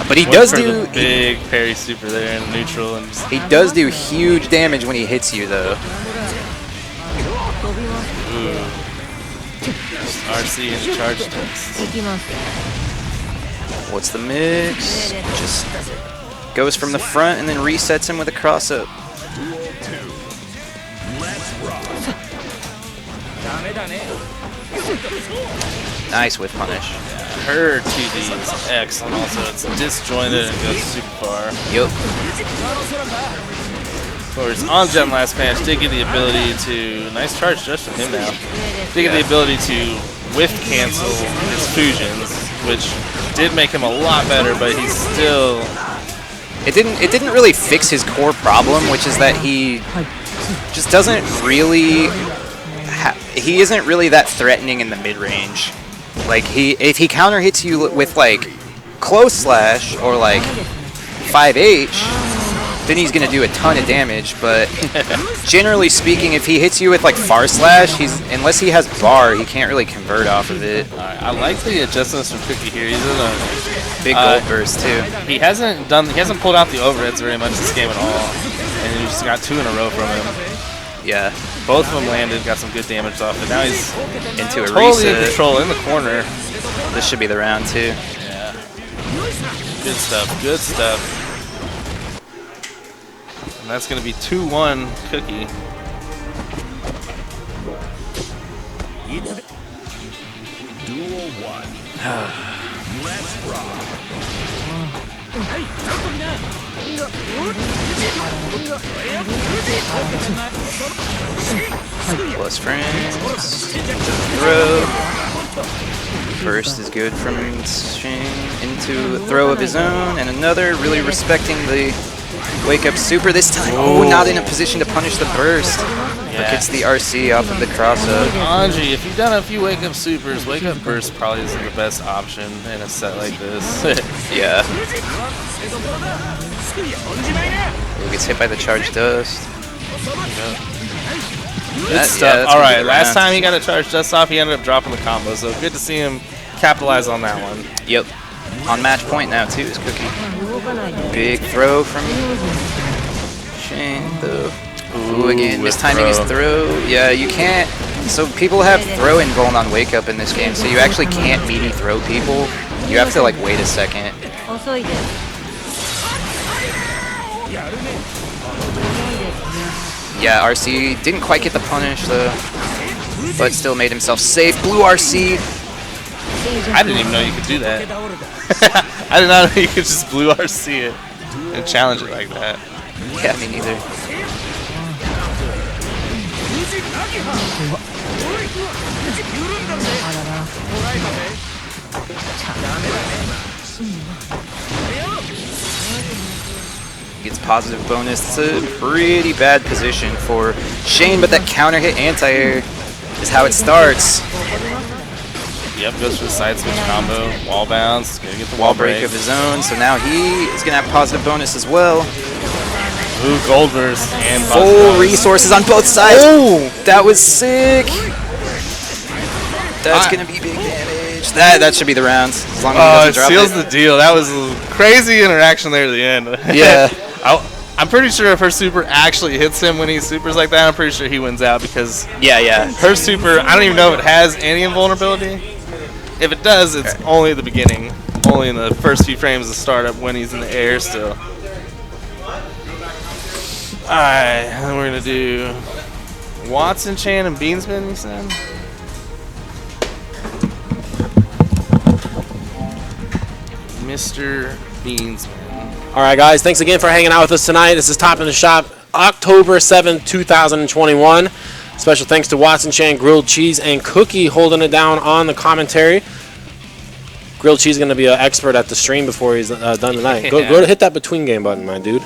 But he Went does for do the big parry super there in neutral, and just, he does do huge damage when he hits you though. RC and charge text. What's the mix? Just goes from the front and then resets him with a cross up. Nice whiff punish. Her 2D is excellent. Also, it's disjointed and goes super far. Yup. Of course, on Jen last match did get the ability to nice charge just from him now. Did get the ability to whiff cancel his fusions, which did make him a lot better, but he's still. It didn't really fix his core problem, which is that he just doesn't really. He isn't really that threatening in the mid range. Like if he counter hits you with like close slash or like 5H, then he's gonna do a ton of damage. But generally speaking, if he hits you with like far slash, unless he has bar, he can't really convert off of it. I like the adjustments from Cookie here. He's in a big gold burst too. He hasn't pulled out the overheads very much this game at all, and he's just got 2 in a row from him. Yeah. Both of them landed, got some good damage off it. Now he's into a totally reset. in control in the corner. This should be the round too. Yeah. Good stuff. Good stuff. And that's going to be 2-1 Cookie. Duel 1. Let's rock. Plus frames. Throw. First is good from Shane into a throw of his own, and another really respecting the wake up super this time. Oh, not in a position to punish the burst. But gets the RC off of the cross up. Anji, if you've done a few wake up supers, wake up burst probably isn't the best option in a set like this. Yeah. He gets hit by the charge dust. Good stuff. All right, last time he got a charge dust off, he ended up dropping the combo, so good to see him capitalize on that one. Yep. On match point now, too, is Cookie. Big throw from Shane, though. Ooh, again, mistiming his throw. Yeah, you can't. So people have throw invuln on wake up in this game, so you actually can't meaty throw people. You have to, like, wait a second. Yeah, RC didn't quite get the punish, though, but still made himself safe. Blue RC. I didn't even know you could do that. I did not know you could just blue RC it and challenge it like that. Yeah, me neither. Gets positive bonus. It's a pretty bad position for Shane, but that counter hit anti-air is how it starts. Yep, goes for the side switch combo, wall bounce, gonna get the Wall break of his own, so now he is gonna have positive bonus as well. Ooh, gold burst and full resources on both sides. Oh, that was sick. That's gonna be big damage. That should be the round, as long as he doesn't drop seals the deal. That was a crazy interaction there at the end. Yeah. I'm pretty sure if her super actually hits him when he supers like that, I'm pretty sure he wins out because her super, I don't even know if it has any invulnerability. If it does, it's only at the beginning, only in the first few frames of startup when he's in the air still. Alright, then we're going to do Watson, Chan, and Beansman, you said? Mr. Beansman. All right, guys, thanks again for hanging out with us tonight. This is Top in the Shop, October 7th, 2021. Special thanks to Watson Chan, Grilled Cheese, and Cookie holding it down on the commentary. Grilled Cheese is going to be an expert at the stream before he's done tonight. Go to hit that between game button, my dude.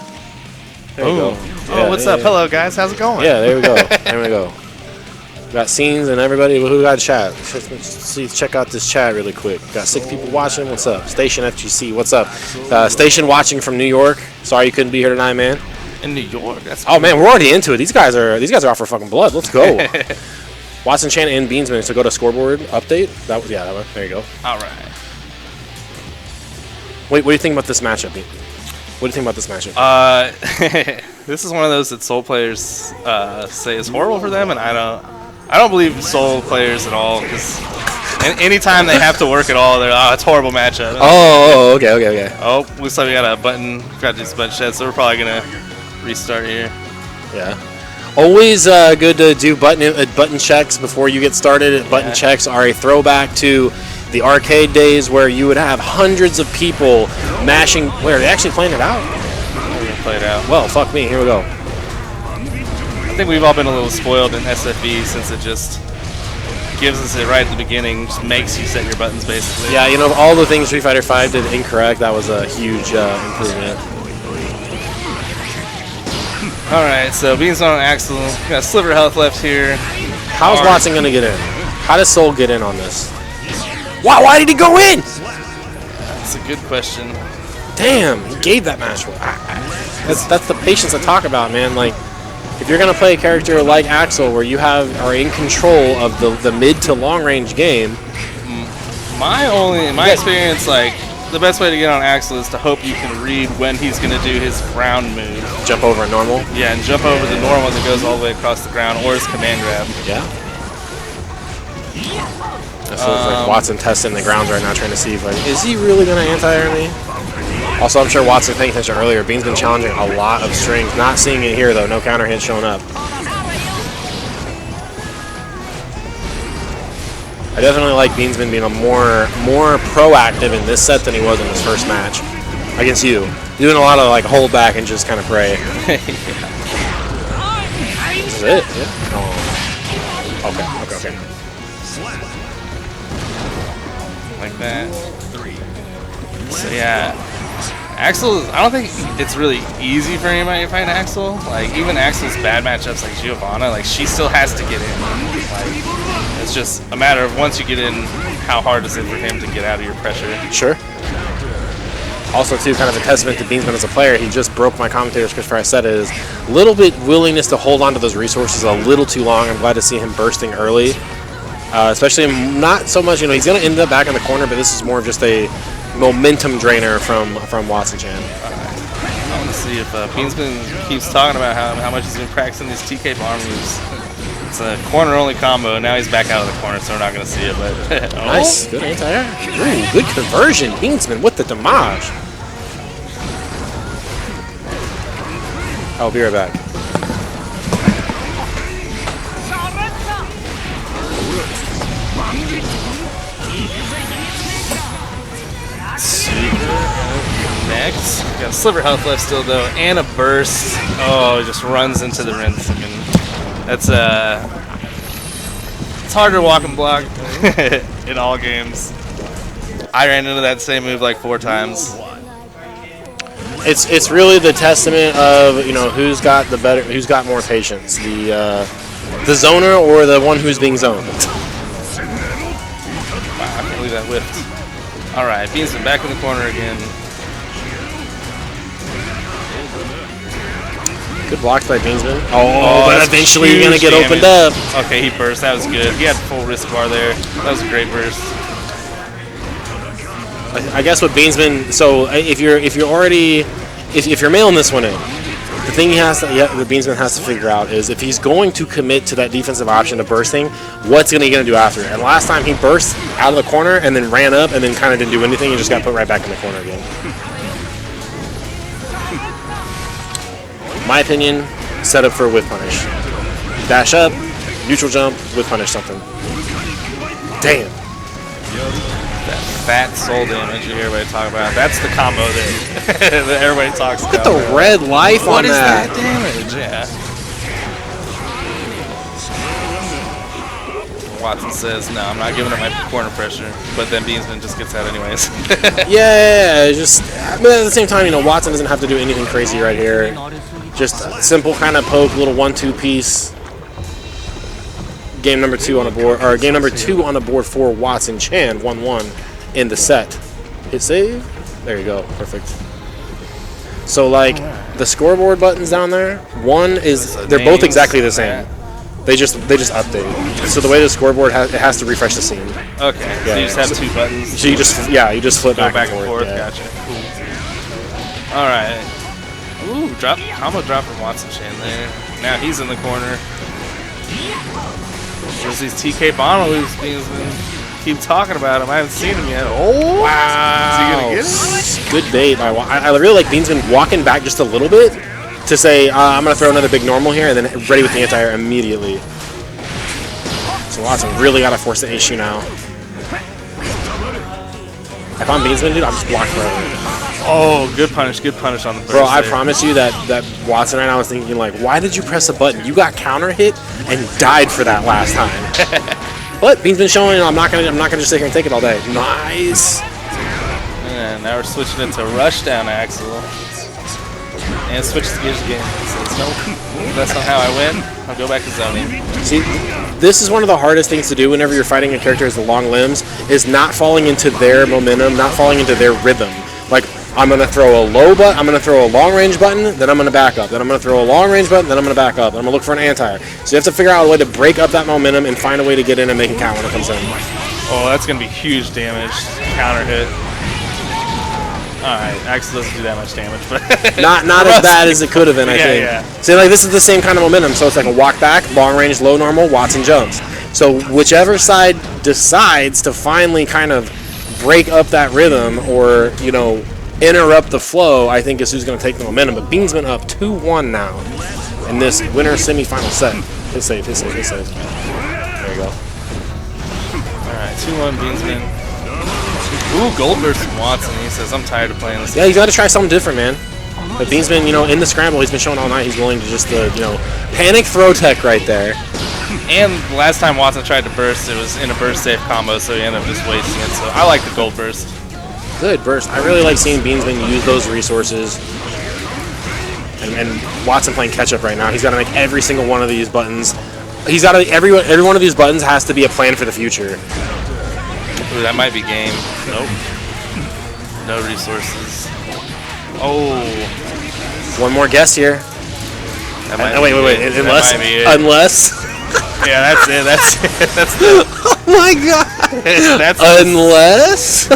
There you go. Oh, what's up? Hello, guys. How's it going? Yeah, there we go. There we go. Got scenes and everybody who got chat. Let's see, check out this chat really quick. Got 6 people watching. What's up? Station FGC. What's up? Station watching from New York. Sorry you couldn't be here tonight, man. In New York. That's Oh man, we're already into it. These guys are out for fucking blood. Let's go. Watson, Chan, and Beansman. So go to scoreboard update. That one. There you go. all right. Wait, what do you think about this matchup? Bean? What do you think about this matchup? This is one of those that Soul players say is horrible for them, and I don't believe Soul players at all, because anytime they have to work at all, they're it's a horrible matchup. Oh, okay. Oh, looks like we got a button. Got this button shed, so we're probably gonna restart here. Yeah. Always good to do button checks before you get started. Button checks are a throwback to the arcade days where you would have hundreds of people mashing. Wait, are they actually playing it out? We're gonna play it out. Well, fuck me. Here we go. I think we've all been a little spoiled in SFB since it just gives us it right at the beginning, just makes you set your buttons basically. Yeah, all the things Street Fighter V did incorrect, that was a huge improvement. Alright, so Beans on Axel, got a sliver of health left here. How's Watson going to get in? How does Soul get in on this? Wow, why did he go in? That's a good question. Damn, he gave that match. That's the patience I talk about, man. Like, if you're going to play a character like Axel where you are in control of the mid to long range game. In my experience, like, the best way to get on Axel is to hope you can read when he's going to do his ground move. Jump over a normal? Yeah, and jump over the normal that goes all the way across the ground, or his command grab. Yeah. So it's like Watson testing the grounds right now, trying to see if, like, is he really going to anti-air me? Also, I'm sure Watson paying attention earlier. Bean's been challenging a lot of strings. Not seeing it here, though. No counter hit showing up. I definitely like Beansman being a more proactive in this set than he was in his first match against you. Doing a lot of like hold back and just kind of pray. Yeah. This is it. Yeah. Oh. Okay. Like that. So yeah, Axel. I don't think it's really easy for anybody to fight Axel. Like even Axel's bad matchups, like Giovanna, like she still has to get in. Like it's just a matter of once you get in, how hard is it for him to get out of your pressure? Sure. Also, too, kind of a testament to Beansman as a player. He just broke my commentator's Christopher. I said is a little bit willingness to hold on to those resources a little too long. I'm glad to see him bursting early. Especially not so much, he's going to end up back in the corner, but this is more of just a momentum drainer from Watson Chan. I want to see if Beansman keeps talking about how much he's been practicing these TK bar moves. It's a corner-only combo. Now he's back out of the corner, so we're not going to see it. But Nice, good anti-air. Ooh, good conversion. Beansman with the damage. I'll be right back. Next, got a sliver health left still though, and a burst. Oh, it just runs into the rinse. I mean, that's it's hard to walk and block in all games. I ran into that same move like 4 times. It's really the testament of who's got more patience, the zoner or the one who's being zoned. Wow, I can't believe that whipped. All right, Beansman back in the corner again. Good blocks by Beansman. Oh, but that's eventually you're going to huge get opened up. Okay, he burst. That was good. He had full wrist bar there. That was a great burst. I guess with Beansman, so if you're mailing this one in, the thing that Beansman has to figure out is if he's going to commit to that defensive option of bursting, what's he going to do after it? And last time he burst out of the corner and then ran up and then kind of didn't do anything and just got put right back in the corner again. My opinion, set up for whip punish. Dash up, neutral jump, whip punish something. Damn. That fat soul damage you hear everybody talk about. That's the combo that everybody talks about. Look at the red life on that. What is that damage? Yeah. Watson says, no, I'm not giving up my corner pressure. But then Beansman just gets out anyways. Yeah, but at the same time, Watson doesn't have to do anything crazy right here. Just a simple kind of poke, little 1-2 piece. game number 2 on the board, or game number 2 on the board for Watson Chan, 1-1 in the set. Hit save. There you go. Perfect. So like the scoreboard buttons down there, one is they're both exactly the same. They just update. So the way the scoreboard it has to refresh the scene. Okay. Yeah, So you just have so- 2 buttons. So you just flip Go back and forth. Yeah. Gotcha. Cool. All right. Ooh, combo drop from Watson Chan there. Now he's in the corner. There's these TK Bono who's been keep talking about him. I haven't seen him yet. Oh, Wow. Is he gonna get it? Good bait. I really like Beansman walking back just a little bit to say, I'm going to throw another big normal here, and then ready with the anti-air immediately. So Watson really got to force the issue now. If I'm Beansman, dude, I'm just blocked forever. Oh, good punish on the burst. Bro, I there. promise you that Watson right now is thinking, like, why did you press a button? You got counter hit and died for that last time. But Beansman showing, I'm not gonna just sit here and take it all day. Nice. And now we're switching it to rush down Axel. And switch to gears again. Says, nope, that's not how I win. I'll go back to zoning. See, this is one of the hardest things to do whenever you're fighting a character as the long limbs, is not falling into their momentum, not falling into their rhythm. Like, I'm going to throw a low button, I'm going to throw a long range button, then I'm going to back up. Then I'm going to throw a long range button, then I'm going to back up. Then I'm going to look for an anti-air. So you have to figure out a way to break up that momentum and find a way to get in and make it count when it comes in. Oh, that's going to be huge damage. Counter hit. Alright, Axel doesn't do that much damage, but... Not as bad as it could have been, I think. Yeah. See, like, this is the same kind of momentum. So it's like a walk back, long range, low normal, Watson jumps. So whichever side decides to finally kind of break up that rhythm or, you know, interrupt the flow, I think is who's going to take the momentum. But Beansman up 2-1 now in this winner semifinal set. His save. There you go. Alright, 2-1 Beansman. Ooh, gold versus Watson. He says, I'm tired of playing this. Yeah, you got to try something different, man. But Beansman, you know, in the scramble, he's been showing all night he's willing to just, you know, panic throw tech right there. And last time Watson tried to burst, it was in a burst safe combo, so he ended up just wasting it. So I like the gold burst. Good burst. I really like seeing Beansman use those resources. And Watson playing catch up right now. He's got to make every single one of these buttons. He's got to every one of these buttons has to be a plan for the future. Ooh, that might be game. Nope. No resources. Oh. One more guess here. That might Wait. be it. Unless. That might be it. Unless. Yeah, that's it. That's the. Oh my god. That's Unless.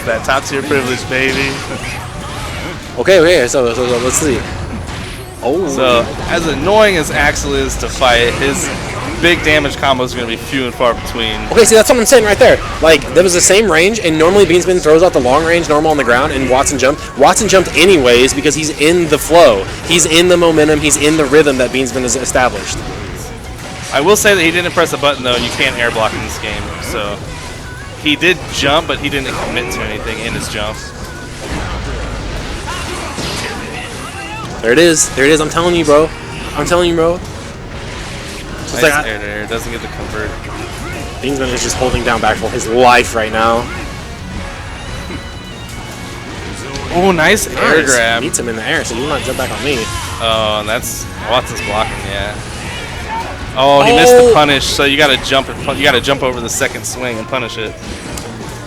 that top tier privilege, baby. Okay. So let's see. Oh. So as annoying as Axel is to fight, his big damage combos are going to be few and far between. Okay, see, that's what I'm saying right there. Like, that was the same range, and normally Beansman throws out the long range normal on the ground, and Watson jumped. Watson jumped anyways because he's in the flow. He's in the momentum. He's in the rhythm that Beansman has established. I will say that he didn't press a button, though, and you can't air block in this game. So he did jump, but he didn't commit to anything in his jump. There it is. I'm telling you, bro. Nice like air there. Doesn't get the convert. Beansman is just holding down back for his life right now. Oh, nice air grab. Meets him in the air, so you will not jump back on me. Oh, and that's Watson's blocking. Yeah. Oh, he missed the punish. So you got to jump. You got to jump over the second swing and punish it.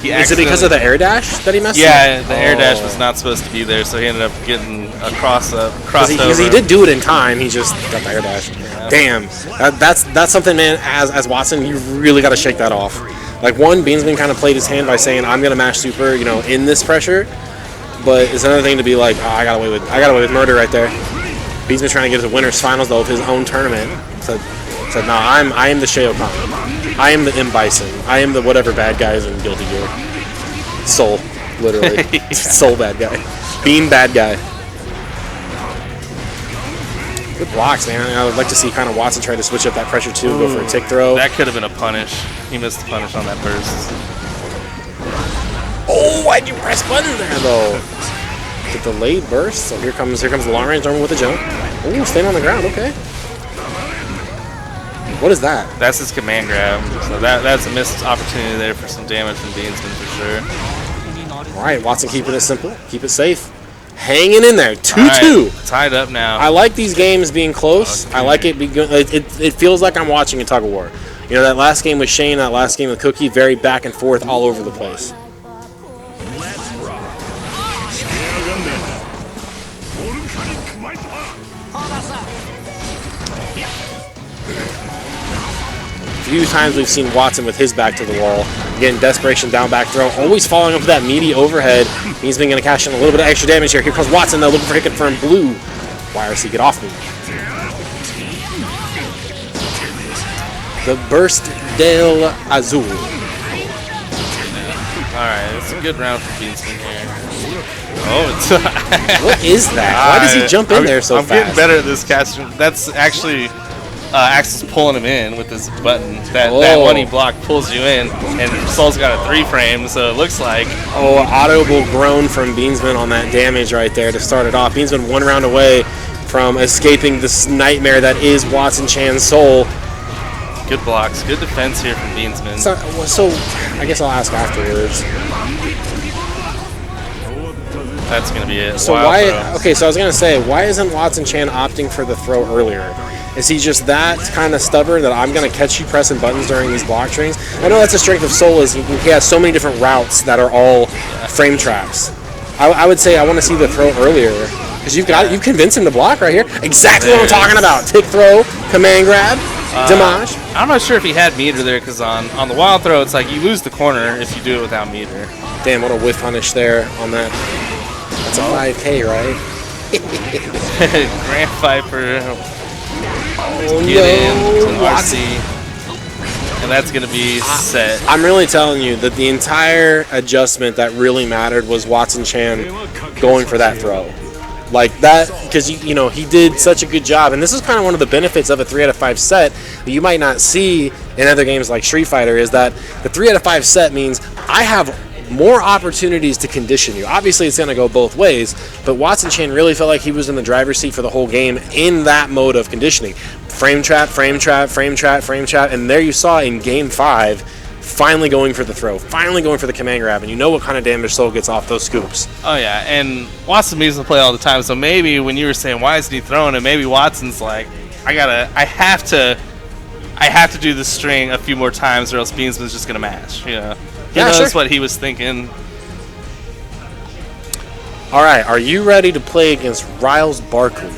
Is it because of the air dash that he messed up? Yeah, the air dash was not supposed to be there, so he ended up getting a crossed over. Because he did do it in time, he just got the air dash. Yeah. Damn, that's something, man. As Watson, you really got to shake that off. Like, one, Beansman kind of played his hand by saying, "I'm gonna mash super," you know, in this pressure. But it's another thing to be like, "Oh, I got away with murder right there." Beansman trying to get to the winners finals though of his own tournament. Said, "No, I am the Sheokan. I am the M Bison. I am the whatever bad guys in Guilty Gear. Soul, literally, Yeah. Soul bad guy, Bean bad guy." Good blocks, man. I would like to see kind of Watson try to switch up that pressure too, go for a tick throw. That could have been a punish. He missed the punish on that burst. Oh, why'd you press button there though? The delayed burst. So here comes the long range normal with a jump. Oh, staying on the ground. Okay. What is that? That's his command grab. So that's a missed opportunity there for some damage from Beansman for sure. All right, Watson keeping it simple, keep it safe. hanging in there. 2-2. Right, tied up now. I like these games being close. I like it. It feels like I'm watching a tug of war. You know, that last game with Shane, that last game with Cookie, very back and forth all over the place. A few times we've seen Watson with his back to the wall, getting desperation down back throw, always following up with that meaty overhead. He's been going to cash in a little bit of extra damage here. Here comes Watson, though, looking for hit confirm blue. YRC, get off me. The Burst del Azul. Alright, it's a good round for Beansman here. Oh, it's... What is that? Why does he jump in there so fast? I'm getting better at this catch. That's actually... Axel's pulling him in with this button. That one he blocked pulls you in, and Soul's got a 3-frame, so it looks like... Oh, audible groan from Beansman on that damage right there to start it off. Beansman 1 round away from escaping this nightmare that is Watson Chan's Soul. Good blocks, good defense here from Beansman. So I guess I'll ask afterwards. That's going to be it. So why? Okay, so I was going to say, why isn't Watson Chan opting for the throw earlier? Is he just that kind of stubborn that I'm going to catch you pressing buttons during these block strings? I know that's the strength of Soul, is he has so many different routes that are all frame traps. I would say I want to see the throw earlier, because you've convinced him to block right here. Exactly what I'm talking about. Tick throw, command grab, damage. I'm not sure if he had meter there, because on the wild throw, it's like you lose the corner if you do it without meter. Damn, what a whiff punish there on that. That's a 5K, right? Grand Viper. Oh, Get in to RC. And that's going to be set. I'm really telling you that the entire adjustment that really mattered was Watson Chan going for that throw. Like that, because you know he did such a good job, and this is kind of one of the benefits of a 3 out of 5 set that you might not see in other games like Street Fighter, is that the 3 out of 5 set means I have more opportunities to condition you. Obviously, it's going to go both ways, but Watson Chan really felt like he was in the driver's seat for the whole game in that mode of conditioning. Frame trap, frame trap, frame trap, frame trap, and there you saw in Game 5, finally going for the throw, finally going for the command grab, and you know what kind of damage Soul gets off those scoops. Oh yeah, and Watson needs to play all the time, so maybe when you were saying why isn't he throwing it, maybe Watson's like, I have to do this string a few more times or else Beansman's just going to match, you know. Yeah, that's what he was thinking. All right, are you ready to play against Riles Barkley?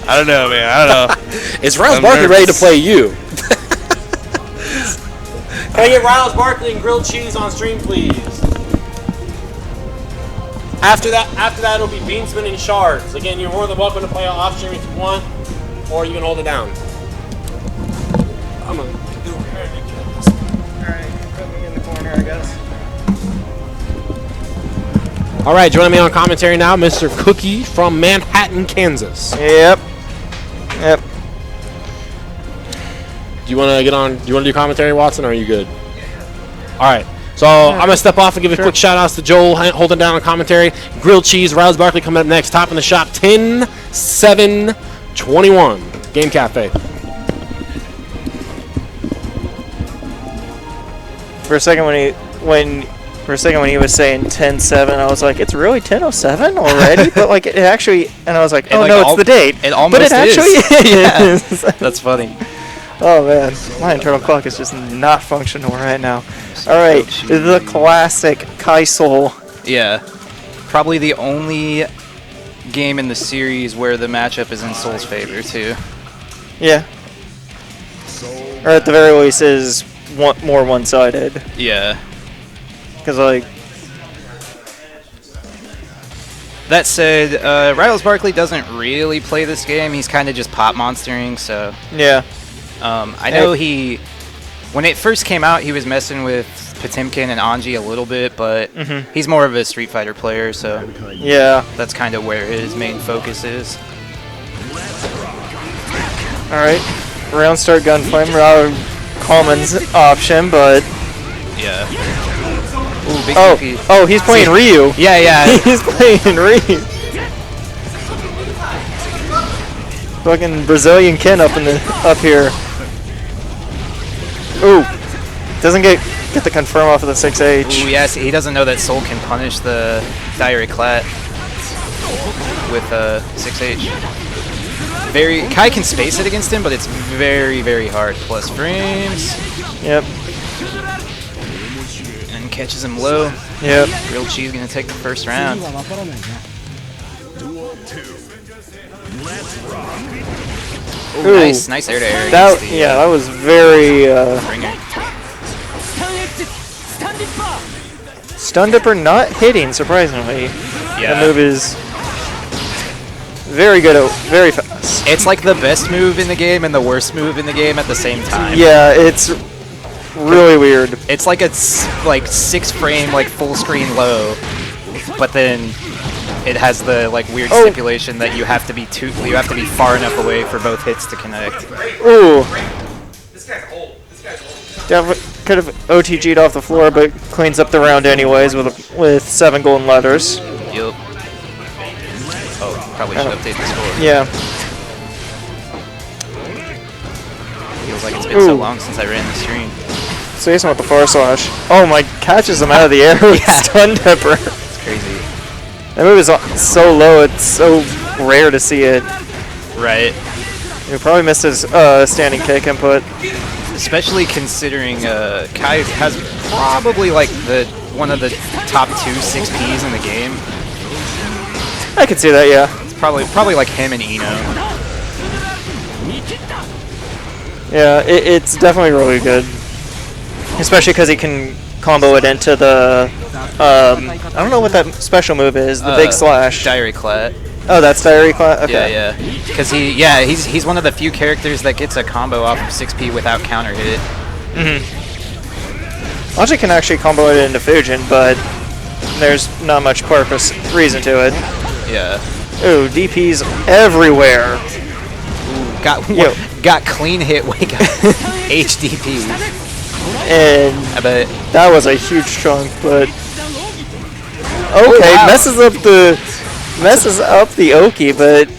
I don't know, man. I don't know. Is Riles Barkley ready to play you? Can I get Riles Barkley and grilled cheese on stream, please? After that, it'll be Beansman and Shards. Again, you're more than welcome to play off stream if you want, or you can hold it down. I'm gonna do it here. Alright, put me in the corner, I guess. All right, joining me on commentary now, Mr. Cookie from Manhattan, Kansas. Yep. Do you want to do commentary, Watson, or are you good? All right. So I'm going to step off and give a quick shout-outs to Joel holding down on commentary. Grilled Cheese, Riles Barkley coming up next. Top in the shop, 10-7-21. Game Cafe. For a second when he was saying 10-7, I was like, it's really 10:07 already? But like it actually, and I was like, oh no, it's the date. It almost is. But it actually is. That's funny. Oh man, my internal clock is just not functional right now. All right, the classic Kai Soul. Yeah, probably the only game in the series where the matchup is in Soul's favor too. Yeah. Or at the very least is more one-sided. Yeah. Because like. That said, Riles Barkley doesn't really play this game. He's kind of just pop monstering, so. Yeah. I know when it first came out, he was messing with Potemkin and Anji a little bit, but he's more of a Street Fighter player, so yeah, that's kind of where his main focus is. All right, round start gunflame, rather Coleman's option, but yeah. Ooh, big oh, he's playing Ryu. Yeah. He's playing Ryu. Fucking Brazilian Ken up here. Ooh, doesn't get the confirm off of the 6H. Ooh, yes, he doesn't know that Soul can punish the direct clat. with 6H. Kai can space it against him, but it's very, very hard. Plus frames. Yep. And catches him low. Yep. Grilled Cheese gonna take the first round. Ooh, nice air to air. That was very. Ringer. Stun Dipper not hitting, surprisingly. Yeah. The move is very good, very fast. It's like the best move in the game and the worst move in the game at the same time. Yeah, it's really weird. It's like a 6 frame like full screen low, but then it has the like weird stipulation that you have to be far enough away for both hits to connect. Ooh. This guy's old. Could have OTG'd off the floor, but cleans up the round anyways with 7 golden letters. Yup. Oh, probably should update the score. Yeah. Feels like it's been so long since I ran the stream. Say something with the far slash. Oh my, catches him out of the air with Stun Dipper. It's crazy. That move is so low, it's so rare to see it. Right. You probably missed his standing kick input. Especially considering Kai has probably like one of the top 2 6Ps in the game. I could see that, yeah. It's probably like him and Eno. Yeah, it's definitely really good. Especially because he can combo it into the I don't know what that special move is, the big slash. Diary Clat. Oh, that's Diary Clat? Okay. Yeah. Because he's one of the few characters that gets a combo off of 6P without counter hit. Logic can actually combo it into Fujin, but there's not much reason to it. Yeah. Ooh, DP's everywhere. Ooh, got clean hit, wake up. HDP. And I bet. That was a huge chunk, but okay, messes up the Oki, but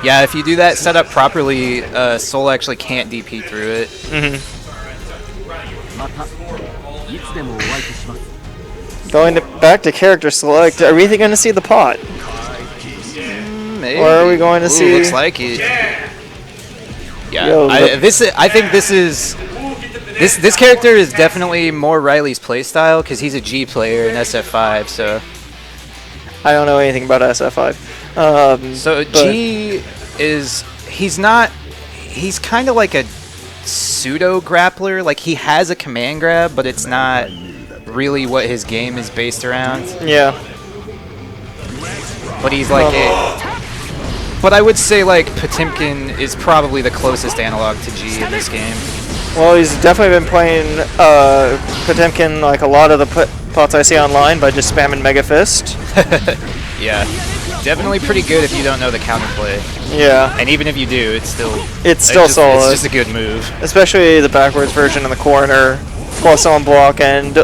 yeah, if you do that setup properly, Soul actually can't DP through it. Going back to character select, are we going to see the pot? Maybe. Or are we going to see? Looks like it. Yeah, Yo, I think this character is definitely more Riley's playstyle because he's a G player in SF5. So I don't know anything about SF5. G he's kind of like a pseudo grappler. Like he has a command grab, but it's not really what his game is based around. Yeah. But he's like but I would say like Potemkin is probably the closest analog to G in this game. Well, he's definitely been playing Potemkin like a lot of the pots I see online by just spamming Mega Fist. Yeah. Definitely pretty good if you don't know the counterplay. Yeah. And even if you do, it's still solid. It's just a good move. Especially the backwards version in the corner, plus on block and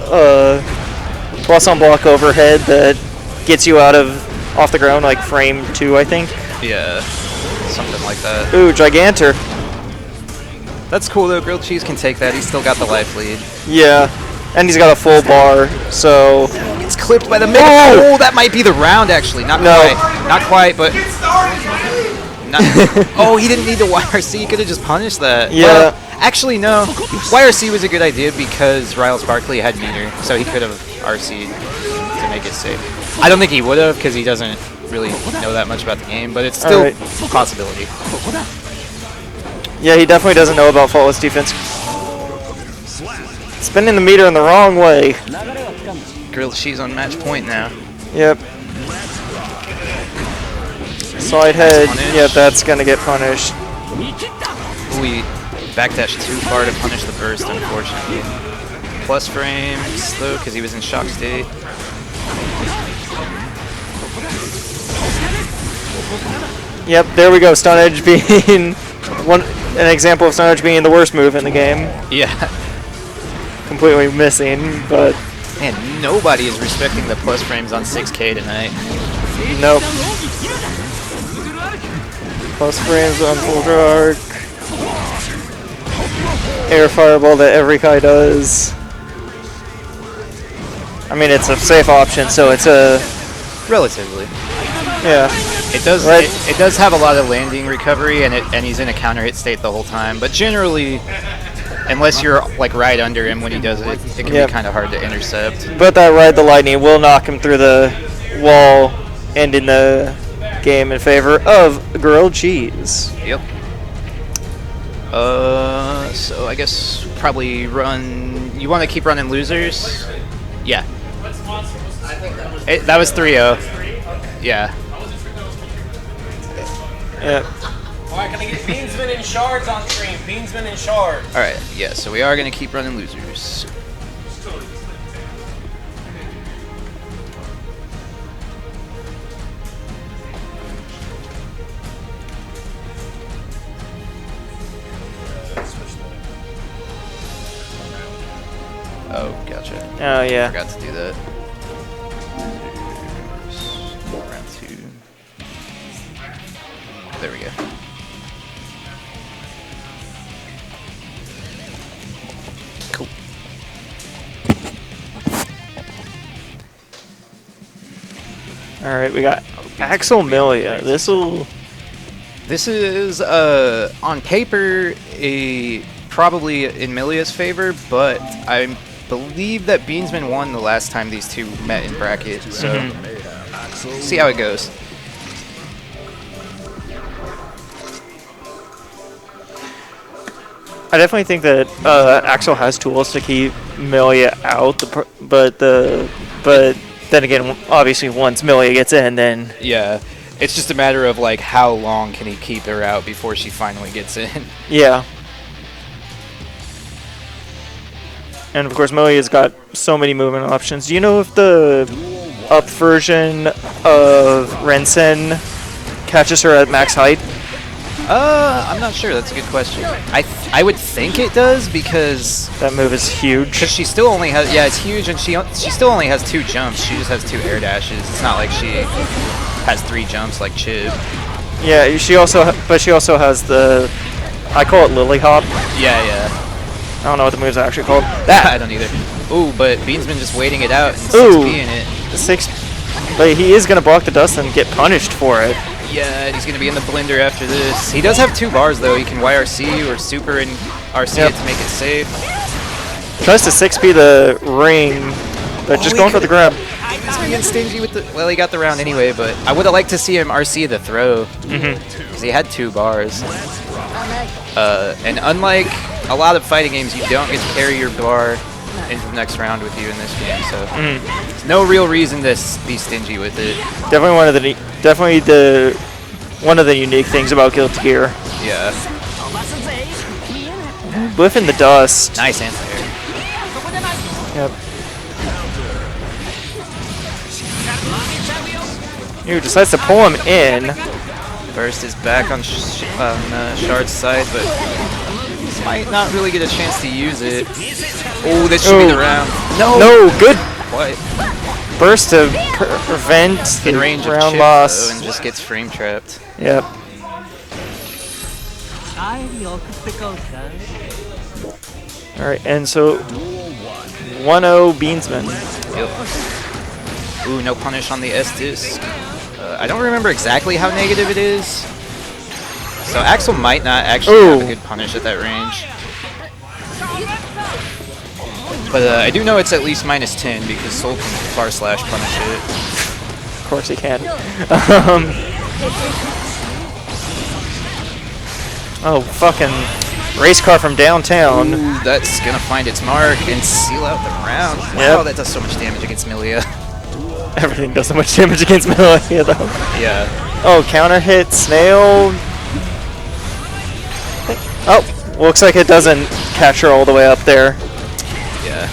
plus on block overhead that gets you off the ground like frame 2, I think. Yeah. Something like that. Ooh, Gigantor. That's cool though. Grilled Cheese can take that. He's still got the life lead. Yeah. And he's got a full bar, so it's clipped by the middle. Oh, that might be the round actually. Not quite, but oh, he didn't need the YRC. He could have just punished that. Yeah. Well, actually, no. YRC was a good idea because Ryles Barkley had meter, so he could have RC'd to make it safe. I don't think he would have because he doesn't really know that much about the game, but it's still a possibility. Yeah, he definitely doesn't know about faultless defense. Spinning the meter in the wrong way. Grilled Cheese on match point now. Yep. Side head. Yep, that's gonna get punished. We backdash too far to punish the burst, unfortunately. Plus frames though, because he was in shock state. Yep, there we go. Stun Edge being an example of Stun Edge being the worst move in the game. Yeah. Completely missing, but man, nobody is respecting the plus frames on 6K tonight. Nope. Plus frames on full dark. Air fireball that every Kai does. I mean, it's a safe option, so it's a relatively. Yeah. It does. Right. It does have a lot of landing recovery, and he's in a counter hit state the whole time. But generally, unless you're like right under him when he does it, it can Yep. be kind of hard to intercept. But that Ride the Lightning will knock him through the wall, ending the game in favor of grilled cheese. Yep. So I guess probably run. You want to keep running losers? Yeah. That was 3-0. Yeah. Yeah. Alright, can I get Beansman and Shards on stream? Beansman and Shards. All right. Yeah. So we are gonna keep running losers. Oh, gotcha. Oh yeah. Forgot to do that. Round 2. There we go. Cool. All right, we got Axel Milia. This is on paper probably in Milia's favor, but I believe that Beansman won the last time these two met in bracket. So see how it goes. I definitely think that Axel has tools to keep Milia out, but then again, obviously once Milia gets in, then Yeah, it's just a matter of like how long can he keep her out before she finally gets in. yeah. And of course, Milia's got so many movement options. Do you know if the up version of Rensen catches her at max height? I'm not sure. That's a good question. I would think it does because That move is huge. she still only has it's huge, and she still only has 2 jumps. She just has 2 air dashes. It's not like she has 3 jumps like Chib. Yeah, she also has the, I call it Lily Hop. Yeah. I don't know what the move's actually called. I don't either. Ooh, but Beansman just waiting it out and 6P Ooh. in it. The 6, but he is gonna block the dust and get punished for it. Yeah, and he's going to be in the blender after this. He does have 2 bars, though. He can YRC or super and RC Yep. it to make it safe. Tries to 6P the ring, but just he going for the grab. He's being stingy with the... Well, he got the round anyway, but I would have liked to see him RC the throw. Because he had 2 bars. And unlike a lot of fighting games, you don't get to carry your bar into the next round with you in this game, so there's no real reason to be stingy with it. Definitely one of the unique things about Guilty Gear. Yeah. Whiffing the dust. Nice anti-air. Yep. He decides to pull him in. Burst is back on Shard's side, but might not really get a chance to use it. Oh, this should be the round. No, good What? burst to prevent In the range of round chip, loss. though, and just gets frame trapped. Yep. Alright, and so 1-0 Beansman. Yep. Ooh, no punish on the S-disc. I don't remember exactly how negative it is. So Axel might not actually have a good punish at that range. But I do know it's at least -10 because Soul can far slash punish it. Of course he can. Oh, fucking race car from downtown. Ooh, that's gonna find its mark and seal out the round. Yep. Wow, that does so much damage against Milia. Everything does so much damage against Milia, though. Yeah. Oh, counter hit, snail. Oh, looks like it doesn't catch her all the way up there. Yeah.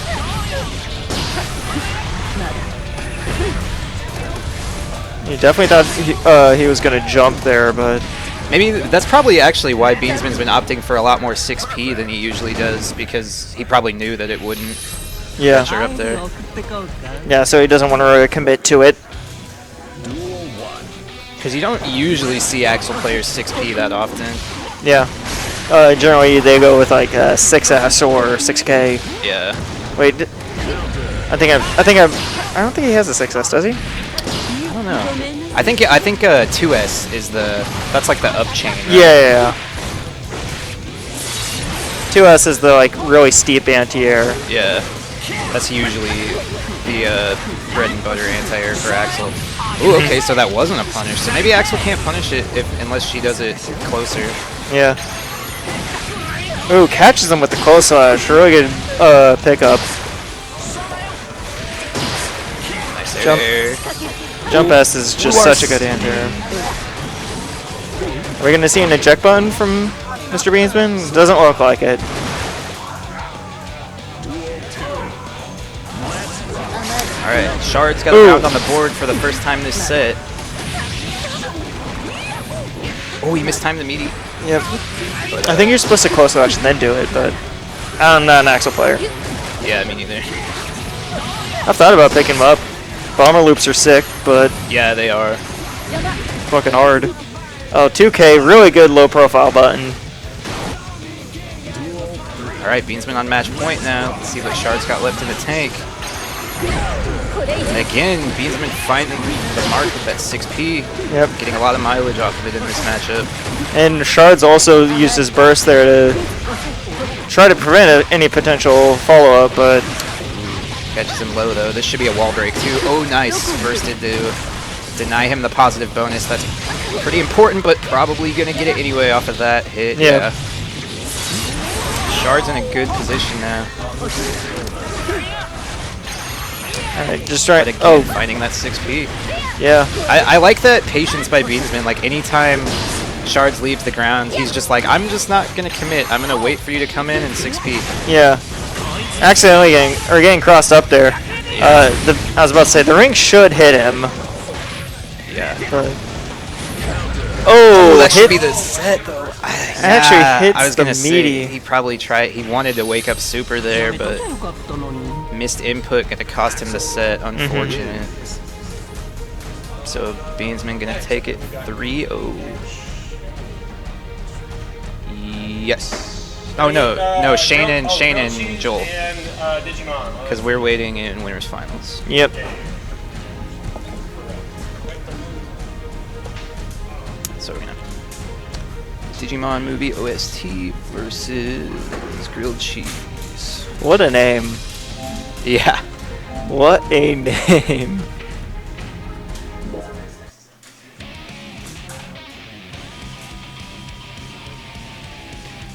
You definitely thought he was going to jump there, but... Maybe that's probably actually why Beansman's been opting for a lot more 6P than he usually does, because he probably knew that it wouldn't catch her up there. Yeah, so he doesn't want to really commit to it. Because you don't usually see Axel players 6P that often. Yeah. Generally, they go with like 6S or 6K. Yeah. Wait, I don't think he has a 6S, does he? I don't know. I think 2S is that's like the up chain. Right? Yeah. 2S is the like really steep anti-air. Yeah. That's usually the bread and butter anti-air for Axel. Ooh, okay, so that wasn't a punish. So maybe Axel can't punish it unless she does it closer. Yeah. Ooh, catches him with the close slash. Really good pickup. Nice Jump. air. Jump S is just such a good anti-air. Are we going to see an eject button from Mr. Beansman? Doesn't look like it. Alright, Shard's got a round on the board for the first time this set. Oh, he mistimed the meaty. Yep. I think you're supposed to close slash and then do it, but I'm not an Axel player. Yeah, me neither. I've thought about picking him up. Bomber loops are sick, but Yeah, they are. fucking hard. Oh, 2K, really good low profile button. Alright, Beansman on match point now. Let's see what Shard's got left in the tank. And again, Beansman finding the mark with that 6P. Yep. Getting a lot of mileage off of it in this matchup. And Shard's also used his burst there to try to prevent any potential follow-up, but Catches him low though. This should be a wall break too. Oh, nice. Bursted to deny him the positive bonus. That's pretty important, but probably going to get it anyway off of that hit. Yeah. Shard's in a good position now. alright, just try. But again, finding that 6P. Yeah. I like that patience by Beansman. Like, anytime Shards leaves the ground, he's just like, I'm just not going to commit. I'm going to wait for you to come in and 6P. Yeah. Accidentally getting crossed up there. Yeah. I was about to say, the ring should hit him. Yeah. But oh, that should hit, be the set, though. actually hits I was the gonna meaty. say, he probably he wanted to wake up super there, but missed input, going to cost him the set. Unfortunate. So Beansman going to take it 3-0. Yes. Oh no, Shane and Joel. Because we're waiting in winners finals. Yep. So we're gonna Digimon movie OST versus grilled cheese. What a name. Yeah. What a name.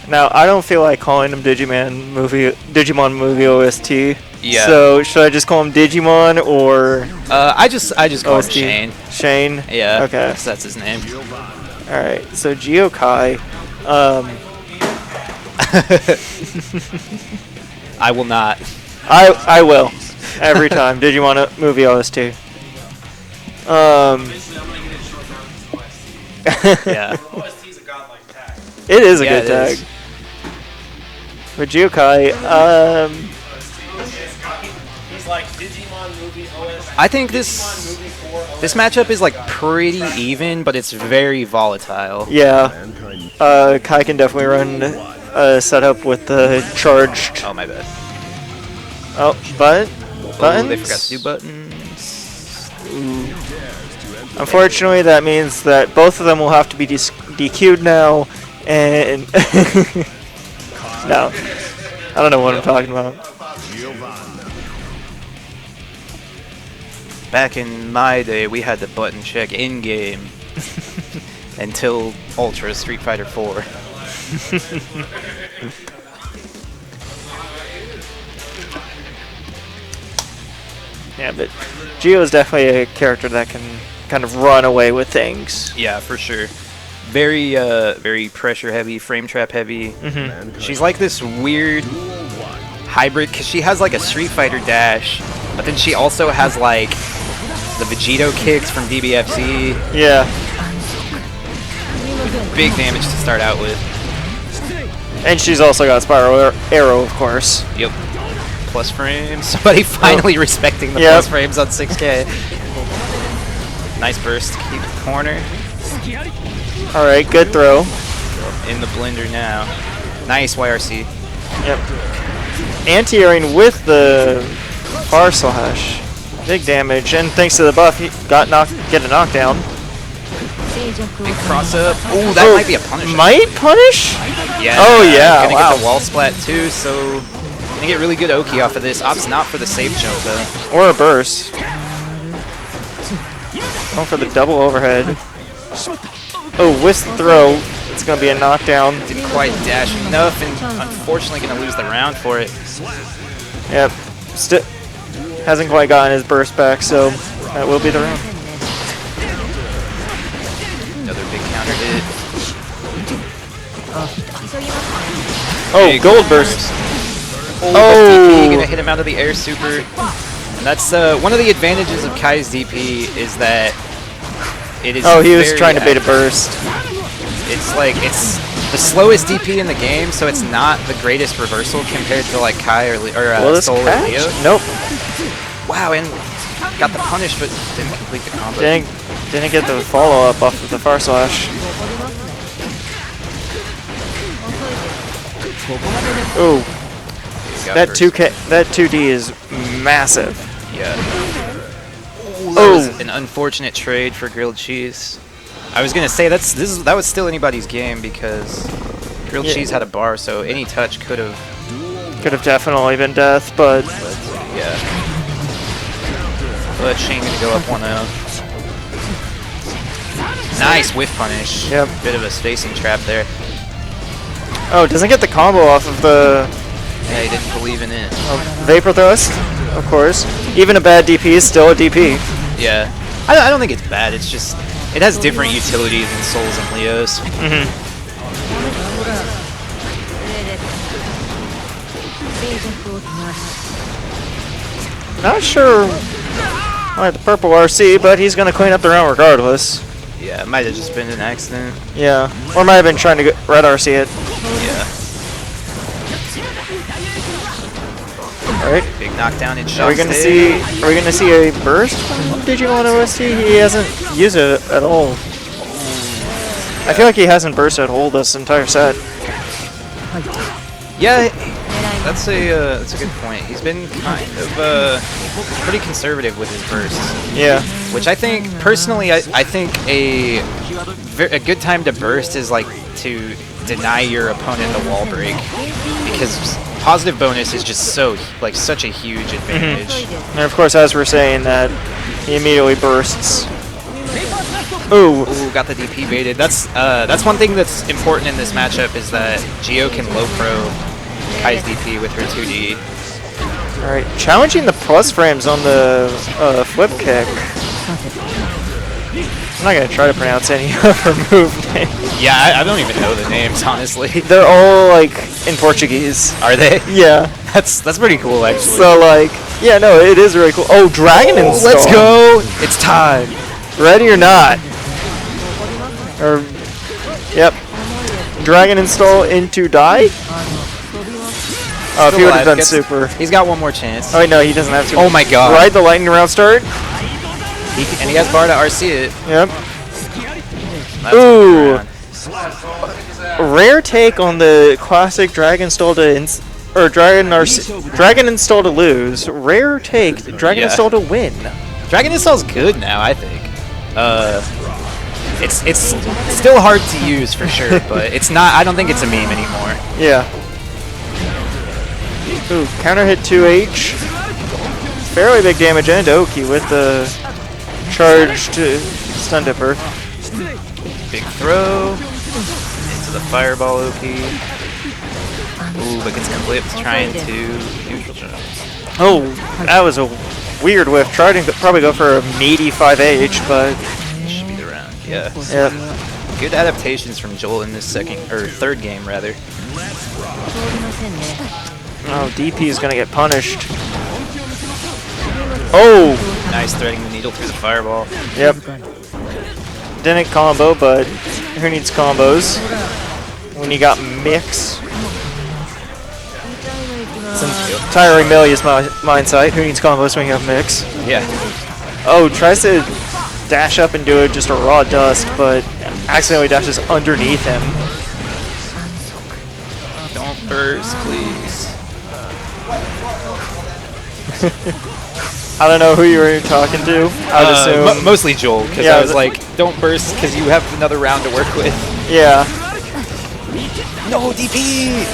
Now, I don't feel like calling him Digimon movie OST. Yeah. So, should I just call him Digimon or I just call him OST? Shane. Shane? Yeah. Okay. That's his name. Alright, so Geokai. I will not. I will. Every time. Digimon movie OST. Yeah. OST's a godlike tag. It is a Yeah, good it tag. is. For Geokai, He's like Digimon movie OST. I think this matchup is like pretty even, but it's very volatile. yeah. Kai can definitely run a setup with the charged. Oh, my bad. Oh, buttons? Oh, they forgot to do buttons. Unfortunately, that means that both of them will have to be DQ'd now, and no, I don't know what I'm talking about. Back in my day, we had the button check in-game until Ultra Street Fighter 4. Yeah, but Geo is definitely a character that can kind of run away with things. Yeah, for sure. Very, very pressure heavy, frame trap heavy. She's like this weird hybrid because she has like a Street Fighter dash, but then she also has like the Vegito kicks from DBFZ. Yeah. Big damage to start out with. And she's also got Spiral Arrow, of course. Yep. Plus frames. Somebody finally respecting the Yep. plus frames on 6K. Nice burst to keep the corner. Alright, good throw. In the blender now. Nice YRC. Yep. Anti-airing with the far slash. Big damage, and thanks to the buff, he get a knockdown. Big cross up. Oh, that might be a punish. Might punish? Yeah. Oh, yeah. Gonna Wow. get the wall splat too, so gonna get really good Oki off of this. Opts not for the safe jump though. Or a burst. Going for the double overhead. Oh, whisk throw. It's going to be a knockdown. Didn't quite dash enough, and unfortunately gonna lose the round for it. Yep. Hasn't quite gotten his burst back, so that will be the round. Another big counter hit. Oh, Big gold burst. DP gonna hit him out of the air super. And that's one of the advantages of Kai's DP is that it is. Oh, he was very trying to bait a accurate. burst. It's like it's the slowest DP in the game, so it's not the greatest reversal compared to like Kai or Soul or catch? Leo. Nope. Wow, and got the punish, but didn't complete the combo. Didn't get the follow up off of the far slash. Ooh. That 2D is massive. Yeah. That Oh, was an unfortunate trade for grilled cheese. I was gonna say that was still anybody's game because grilled cheese had a bar, so any touch could have definitely been death, but yeah. But Shane gonna go up 1-0. Nice whiff punish. Yep. Bit of a spacing trap there. oh, doesn't get the combo off of the Yeah, he didn't believe in it. Vapor Thrust, of course. Even a bad DP is still a DP. Yeah. I don't think it's bad. It's just it has different utilities than Souls and Leos. Not sure why the purple RC, but he's going to clean up the round regardless. Yeah, it might have just been an accident. Yeah, or might have been trying to get red RC it. Yeah. All right. Big knockdown in shot. Are we gonna see a burst from Digimon OST? He hasn't used it at all. I feel like he hasn't bursted whole this entire set. Yeah, that's a good point. He's been kind of pretty conservative with his bursts. Yeah. Which I think personally, I think a good time to burst is like to deny your opponent the wall break, because positive bonus is just such a huge advantage. And of course, as we're saying that, he immediately bursts. Ooh. Ooh, got the DP baited. That's one thing that's important in this matchup is that Gio can low pro Kai's DP with her 2D. All right, challenging the plus frames on the flip kick. I'm not gonna try to pronounce any other move name. Yeah, I don't even know the names honestly. They're all like in Portuguese. Are they? Yeah. That's pretty cool actually. So like, yeah, no, it is really cool. Oh, Dragon Install. Let's go! It's time. Ready or not? Or, yep. Dragon Install into die. Oh, if he would have done super. He's got one more chance. Oh wait, no, he doesn't have to. Oh my god. Ride the lightning round start. And he has bar to RC it. Yep. That's Ooh. around. Rare take on the classic Dragon Install to Dragon Install to lose. Rare take Dragon Yeah. Install to win. Dragon Install's good now, I think. It's still hard to use for sure, but it's not. I don't think it's a meme anymore. Yeah. Ooh, counter hit 2H. Fairly big damage and Oki with the charged stun dipper. Big throw into the fireball Oki. Ooh, but gets clipped trying to neutral jump. Oh, that was a weird whiff. Tried to probably go for a meaty 5H, but Should be the round. Yeah. yeah. Good adaptations from Joel in this third game rather. Oh, DP is gonna get punished. Oh, Nice threading the needle through the fireball. yep. Didn't combo, but who needs combos when you got mix? It's entirely Millia's mindset. Who needs combos when you have mix? Yeah. Oh, tries to dash up and do it just a raw dust, but accidentally dashes underneath him. Don't burst, please. I don't know who you were talking to. I would assume. Mostly Joel, because Yeah, I was like, don't burst because you have another round to work with. Yeah. No DP.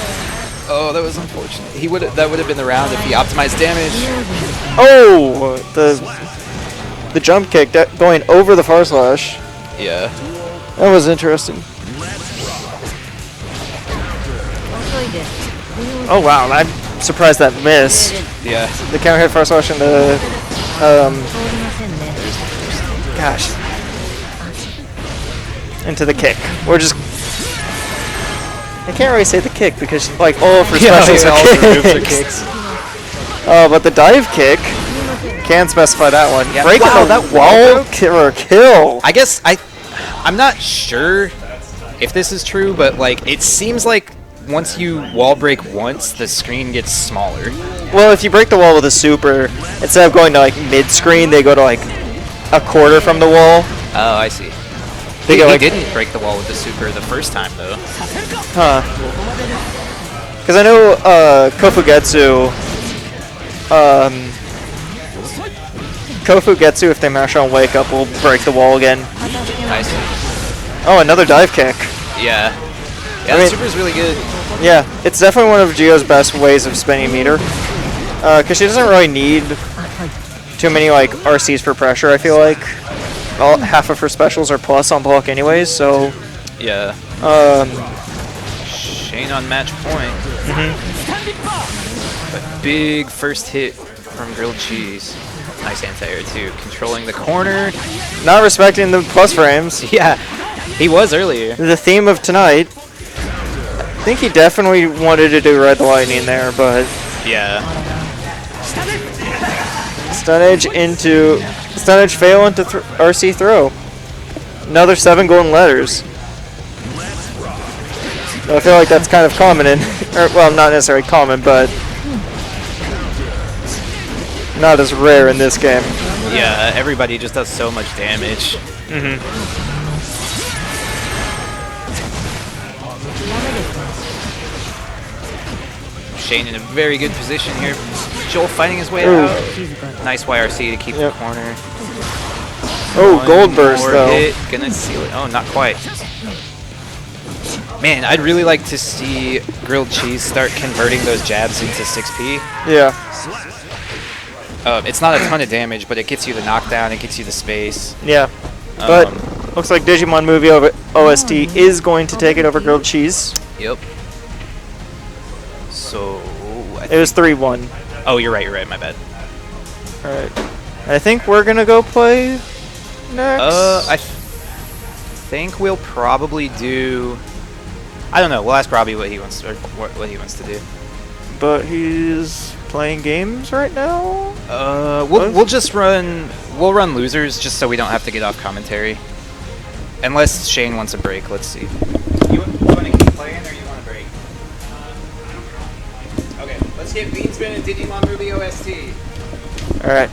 Oh, that was unfortunate. That would have been the round if he optimized damage. Oh, the jump kick going over the far slash. Yeah. That was interesting. Oh wow, I'm surprised that missed. Yeah. The counter hit far slash and the gosh, into the kick. Or just I can't really say the kick because like all for specials all are the moves are kicks. kicks. But the dive kick can specify that one. Yeah. Breaking Wow, the that wall kill. I guess I'm not sure if this is true, but like it seems like once you wall break once, the screen gets smaller. Well, if you break the wall with a super, instead of going to like mid-screen, they go to like a quarter from the wall. Oh, I see. They He go like, didn't break the wall with the super the first time though. huh? Because I know Kofugetsu, if they mash on wake up, will break the wall again. I see. Oh, another dive kick. Yeah. Yeah, I the mean- super's really good. Yeah, it's definitely one of Gio's best ways of spinning meter. Because she doesn't really need too many like RCs for pressure, I feel like. Half of her specials are plus on block anyways, so... Yeah. Shane on match point. But big first hit from Grilled Cheese. Nice anti-air too. Controlling the corner. Not respecting the plus frames. Yeah, he was earlier. The theme of tonight. I think he definitely wanted to do Ride the Lightning there, but... Yeah. Stun edge fail into RC throw. Another 7 golden letters. So I feel like that's kind of common in, well, not necessarily common, but not as rare in this game. Yeah, everybody just does so much damage. Shane in a very good position here. Joel fighting his way out. Nice YRC to keep the corner. Oh, gold burst More though. hit, gonna seal it. Oh, not quite. Man, I'd really like to see Grilled Cheese start converting those jabs into 6P. Yeah. It's not a ton of damage, but it gets you the knockdown, it gets you the space. Yeah. But looks like Digimon Movie OST is going to take it over Grilled Cheese. Yep. So... It was 3-1. Oh, you're right, my bad. Alright. I think we're gonna go play next. I think we'll probably do... I don't know, we'll ask Robbie what he wants to, or what he wants to do. But he's playing games right now? We'll just run losers just so we don't have to get off commentary. Unless Shane wants a break, let's see. You want to keep playing or you want a break? Okay, let's get Beansman and Digimon Movie OST. Alright.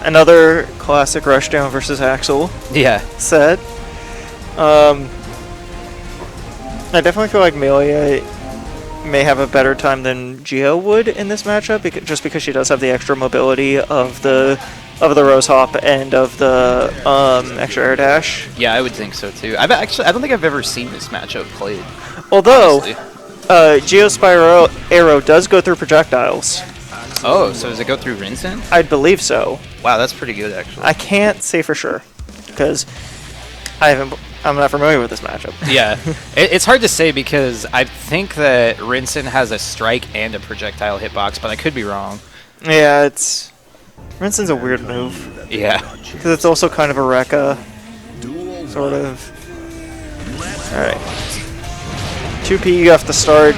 Another classic Rushdown versus Axel Yeah. set. I definitely feel like Melia may have a better time than Gio would in this matchup, just because she does have the extra mobility of the Rose Hop and of the extra air dash. Yeah, I would think so too. I don't think I've ever seen this matchup played. Although, honestly. Geo Spiral Arrow does go through projectiles. Oh, so does it go through Rinsen? I believe so. Wow, that's pretty good actually. I can't say for sure because I'm not familiar with this matchup. Yeah, it's hard to say because I think that Rinsen has a strike and a projectile hitbox, but I could be wrong. Yeah, Rinsen's a weird move Yeah. because it's also kind of a Rekka, sort of. All right, 2P off the start,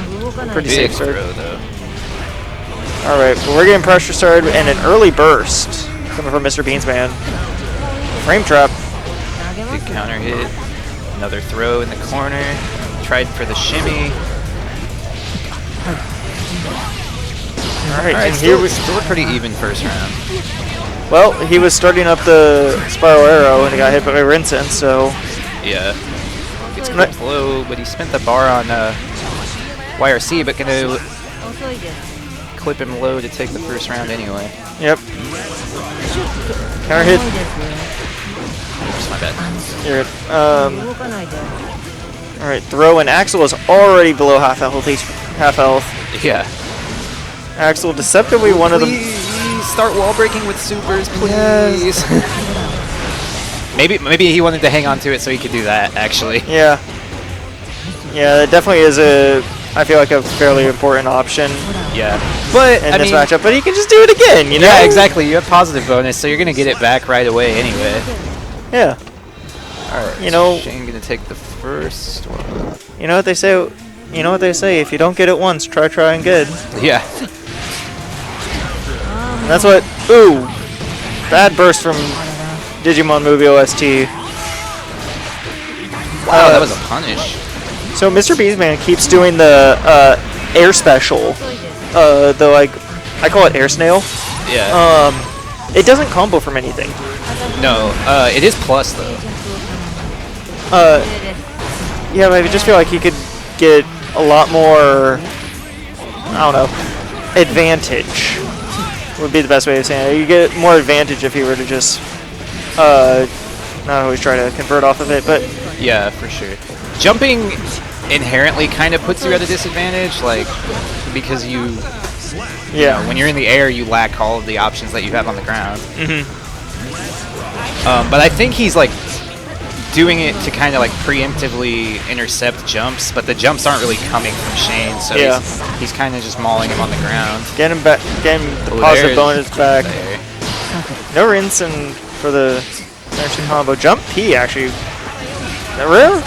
pretty Big safe start. throw though. All right, well, we're getting pressure started and an early burst coming from Mr. Beansman. Frame trap. Big counter hit. Another throw in the corner. Tried for the shimmy. All right, and still, here we. still a pretty even first round. Well, he was starting up the Spiral Arrow and he got hit by Rinsen, so. Yeah. Gets low, but he spent the bar on YRC, but gonna clip him low to take the first round anyway. Yep. Counter hit. Oops, my bad. Here. All right. Throw, and Axel is already below half health. He's half health. Yeah. Axel, deceptively one of them. Please start wall breaking with supers, please. maybe he wanted to hang on to it so he could do that, actually. Yeah. Yeah, that definitely is I feel like a fairly important option Yeah. But, in this matchup. But he can just do it again, you know? Yeah, exactly. You have positive bonus, so you're going to get it back right away anyway. Yeah. Alright, You know- Shane going to take the first one. You know what they say? You know what they say? If you don't get it once, try and get. Yeah. And that's what. Ooh, bad burst from Digimon Movie OST. Wow, that was a punish. So Mr. Beastman keeps doing the air special. The like, I call it air snail. Yeah. It doesn't combo from anything. No, it is plus, though. Yeah, but I just feel like he could get a lot more. I don't know. Advantage would be the best way of saying it. You get more advantage if you were to just not always try to convert off of it, but Yeah, for sure. Jumping inherently kind of puts you at a disadvantage, like, because you yeah. know, when you're in the air, you lack all of the options that you have on the ground. Mm-hmm. But I think he's, like, doing it to kind of, like, preemptively intercept jumps, but the jumps aren't really coming from Shane, so Yeah. he's kind of just mauling him on the ground. Get him back. Get him the Oh, positive there's- bonus back. There. No rinse and for the actually combo. Jump P actually. Rare?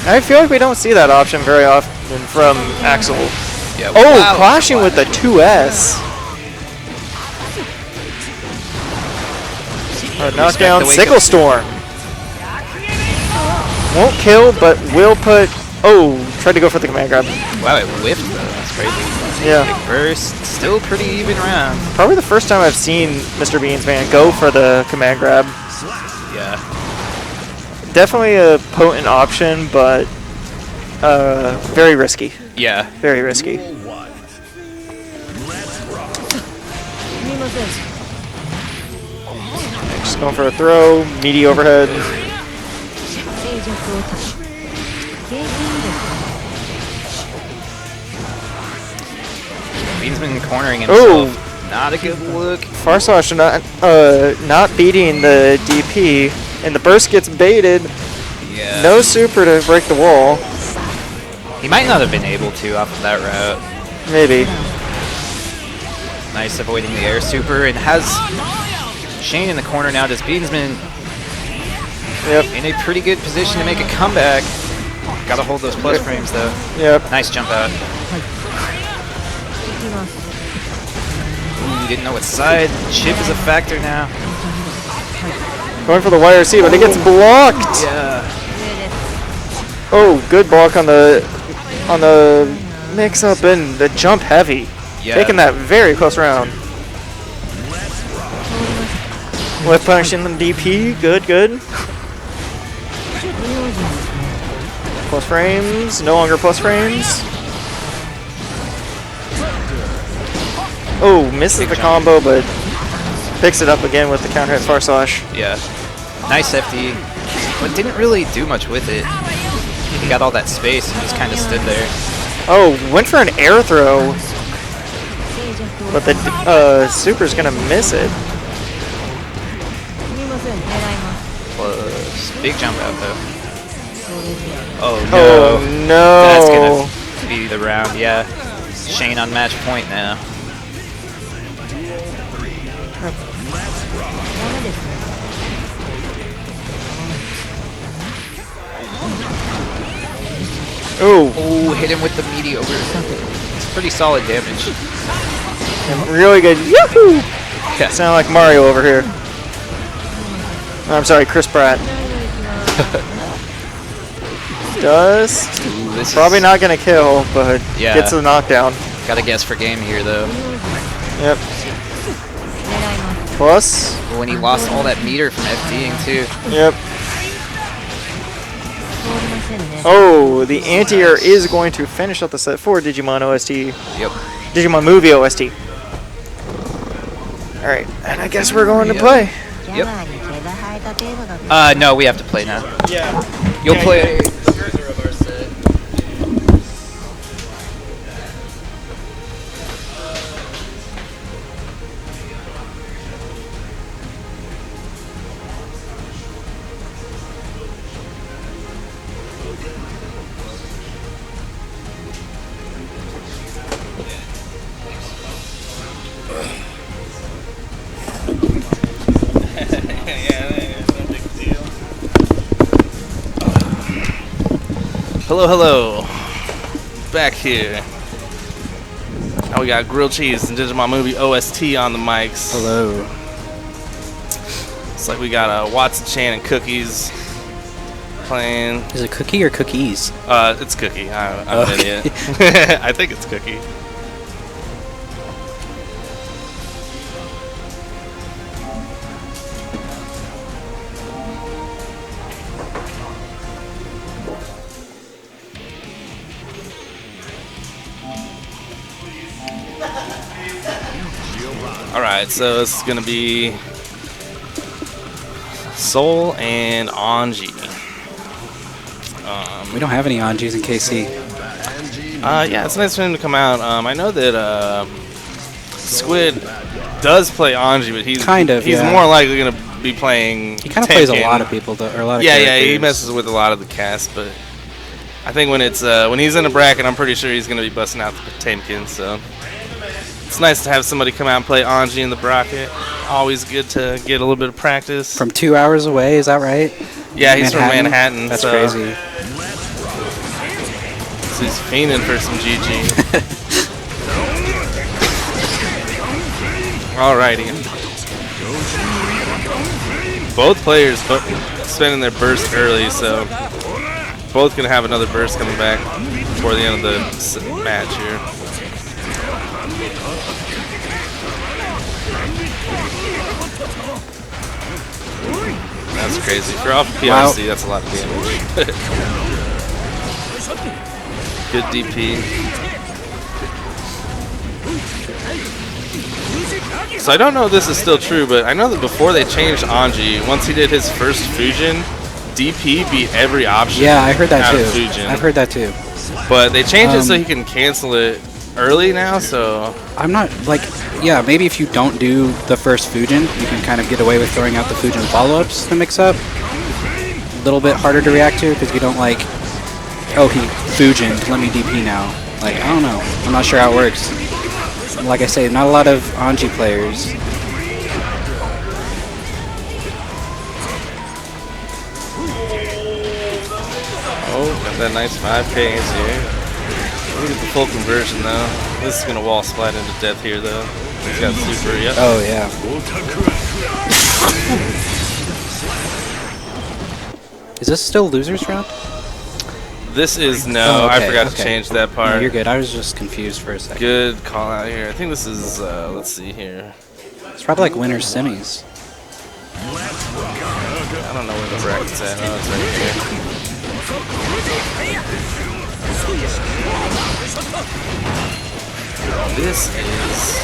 I feel like we don't see that option very often from Axel. Yeah, Oh, wow, clashing wow. with the 2S. Knockdown, the wake Sickle up. Storm. Won't kill, but will put. Oh, tried to go for the command grab. Wow, it whiffed, though. That's crazy. Yeah. Big burst. Still pretty even round. Probably the first time I've seen Mr. Beansman go for the command grab. Yeah. Definitely a potent option, but very risky. Yeah. Very risky. Just going for a throw, meaty overhead. Beansman cornering himself. Not a good look. Farsash not beating the DP, and the burst gets baited. Yeah. No super to break the wall. He might not have been able to off of that route. Maybe. Nice avoiding the air super, and has Shane in the corner now. Does Beansman Yep. in a pretty good position to make a comeback. Gotta hold those plus frames though. Yep. Nice jump out. Ooh, didn't know what side. Chip is a factor now. Going for the YRC, but it gets blocked. Yeah. Oh, good block on the mix up and the jump heavy. Yeah. Taking that very close round. With punishing the DP, good, good. Plus frames, no longer plus frames. Oh, misses the combo, but picks it up again with the counter hit Farsash. Yeah. Nice FD, but didn't really do much with it. He got all that space and just kind of stood there. Oh, went for an air throw, but the super's gonna miss it. Plus, big jump out though. Oh no. Oh no. That's gonna be the round, yeah. Shane on match point now. Ooh, Oh, hit him with the meaty over. It's pretty solid damage. really good. Yahoo! Yeah. Sound like Mario over here. I'm sorry, Chris Pratt. Dust. Ooh, this Probably is, not gonna kill, but Yeah. gets the knockdown. Gotta guess for game here though. Yep. Plus. When he lost all that meter from FDing too. Yep. Oh, the anti-air is going to finish up the set for Digimon OST. Yep. Digimon Movie OST. Alright, and I guess we're going to play. Yep. No, we have to play now. Yeah. You'll play. Hello, hello. Back here. Now we got Grilled Cheese and Digimon Movie OST on the mics. Hello. It's like we got Watson Chan and Cookies playing. Is it Cookie or Cookies? It's Cookie. I'm an idiot. I think it's Cookie. Alright, so this is going to be Soul and Anji. We don't have any Anjis in KC. Yeah, it's nice for him to come out. I know that Squid does play Anji, but he's more likely going to be playing. He kind of plays a lot of people, though, or a lot of characters. He messes with a lot of the cast, but I think when it's when he's in a bracket, I'm pretty sure he's going to be busting out the Potemkin. So it's nice to have somebody come out and play Anji in the bracket. Always good to get a little bit of practice. From 2 hours away, is that right? Yeah, he's from Manhattan. That's so crazy. So he's fiending for some GG. Alrighty. Both players spending their burst early, so both gonna have another burst coming back before the end of the match here. That's crazy. If you're off PRC, wow. That's a lot of damage. Good DP. So I don't know if this is still true, but I know that before they changed Anji, once he did his first Fujin, DP beat every option. Yeah, I heard that out too. Of Fujin. I've heard that too. But they changed it so he can cancel it early now, so I'm not like, yeah, maybe if you don't do the first Fujin, you can kind of get away with throwing out the Fujin follow-ups to mix up. A little bit harder to react to because you don't like, oh, he Fujin'd, let me DP now. Like, I don't know. I'm not sure how it works. Like I say, not a lot of Anji players. Oh, got that nice 5K here. Look at the full conversion though. This is gonna wall slide into death here though. He's got super, yep. Oh yeah. Is this still losers round? This is no. Okay, I forgot to change that part. No, you're good. I was just confused for a second. Good call out here. I think this is. Let's see here. It's probably like winners semis. I don't know where the bracket's at. Oh, it's right here. This is.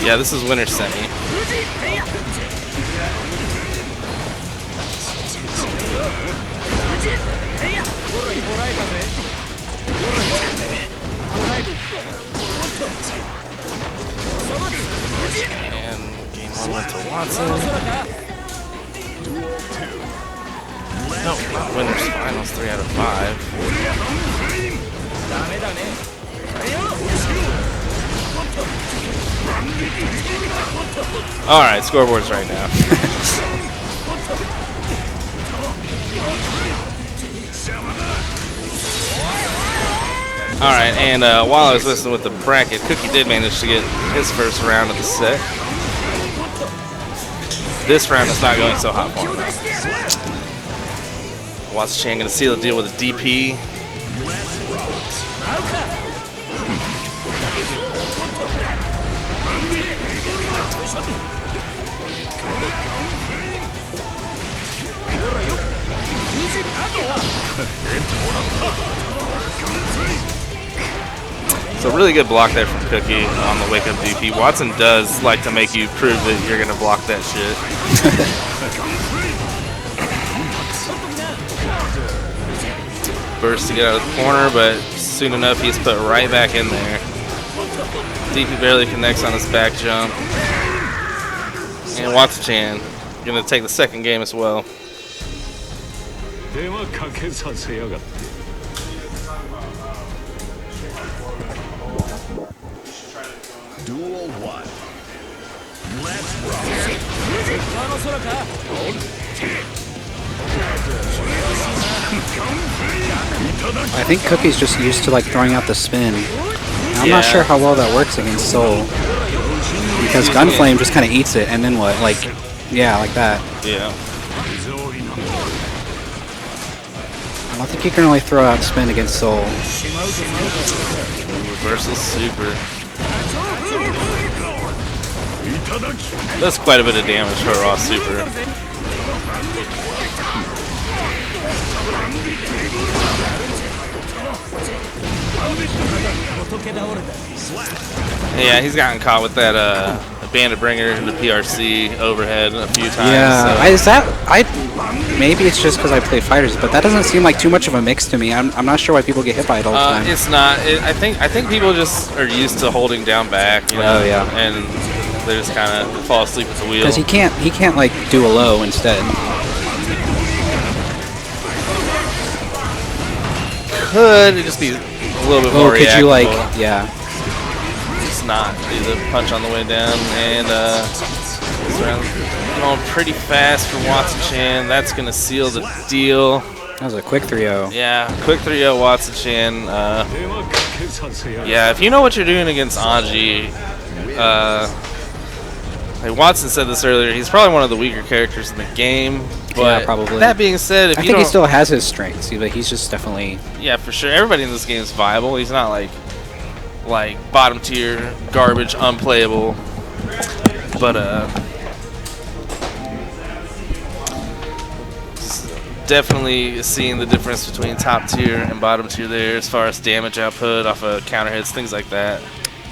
Yeah, this is winner semi. And game one went to Watson. No, not winners finals, 3 out of 5. Alright, scoreboard's right now. Alright, and while I was listening with the bracket, Cookie did manage to get his first round of the set. This round is not going so hot for him. Watson Chan going to seal the deal with a DP. It's a really good block there from Cookie on the wake up DP. Watson does like to make you prove that you're going to block that shit. Burst to get out of the corner, but soon enough he's put right back in there. DP barely connects on his back jump. And Watson-chan going to take the second game as well. Duel 1. Let's rock. I think Cookie's just used to like throwing out the spin. I'm not sure how well that works against Soul. Because Gunflame just kind of eats it, and then what? Like, yeah, like that. Yeah. I don't think you can really throw out spin against Soul. Reversal super. That's quite a bit of damage for a raw super. Yeah, he's gotten caught with that Bandit Bringer and the PRC overhead a few times. Yeah, so. Maybe it's just because I played fighters, but that doesn't seem like too much of a mix to me. I'm not sure why people get hit by it all the time. It's not. I think people just are used to holding down back. You know, and they just kind of fall asleep at the wheel. Because he can't like do a low instead. Could it just be a little bit more could reactable. You like, yeah. Just not do the punch on the way down, and going pretty fast from Watson-chan. That's going to seal the deal. That was a quick 3-0. Yeah, quick 3-0 Watson-chan. Yeah, if you know what you're doing against Anji, like Watson said this earlier, he's probably one of the weaker characters in the game. But yeah, probably. That being said, if I you think don't, he still has his strengths, but he's just definitely. Yeah, for sure. Everybody in this game is viable. He's not like bottom tier, garbage, unplayable. But definitely seeing the difference between top tier and bottom tier there as far as damage output off of counter hits, things like that.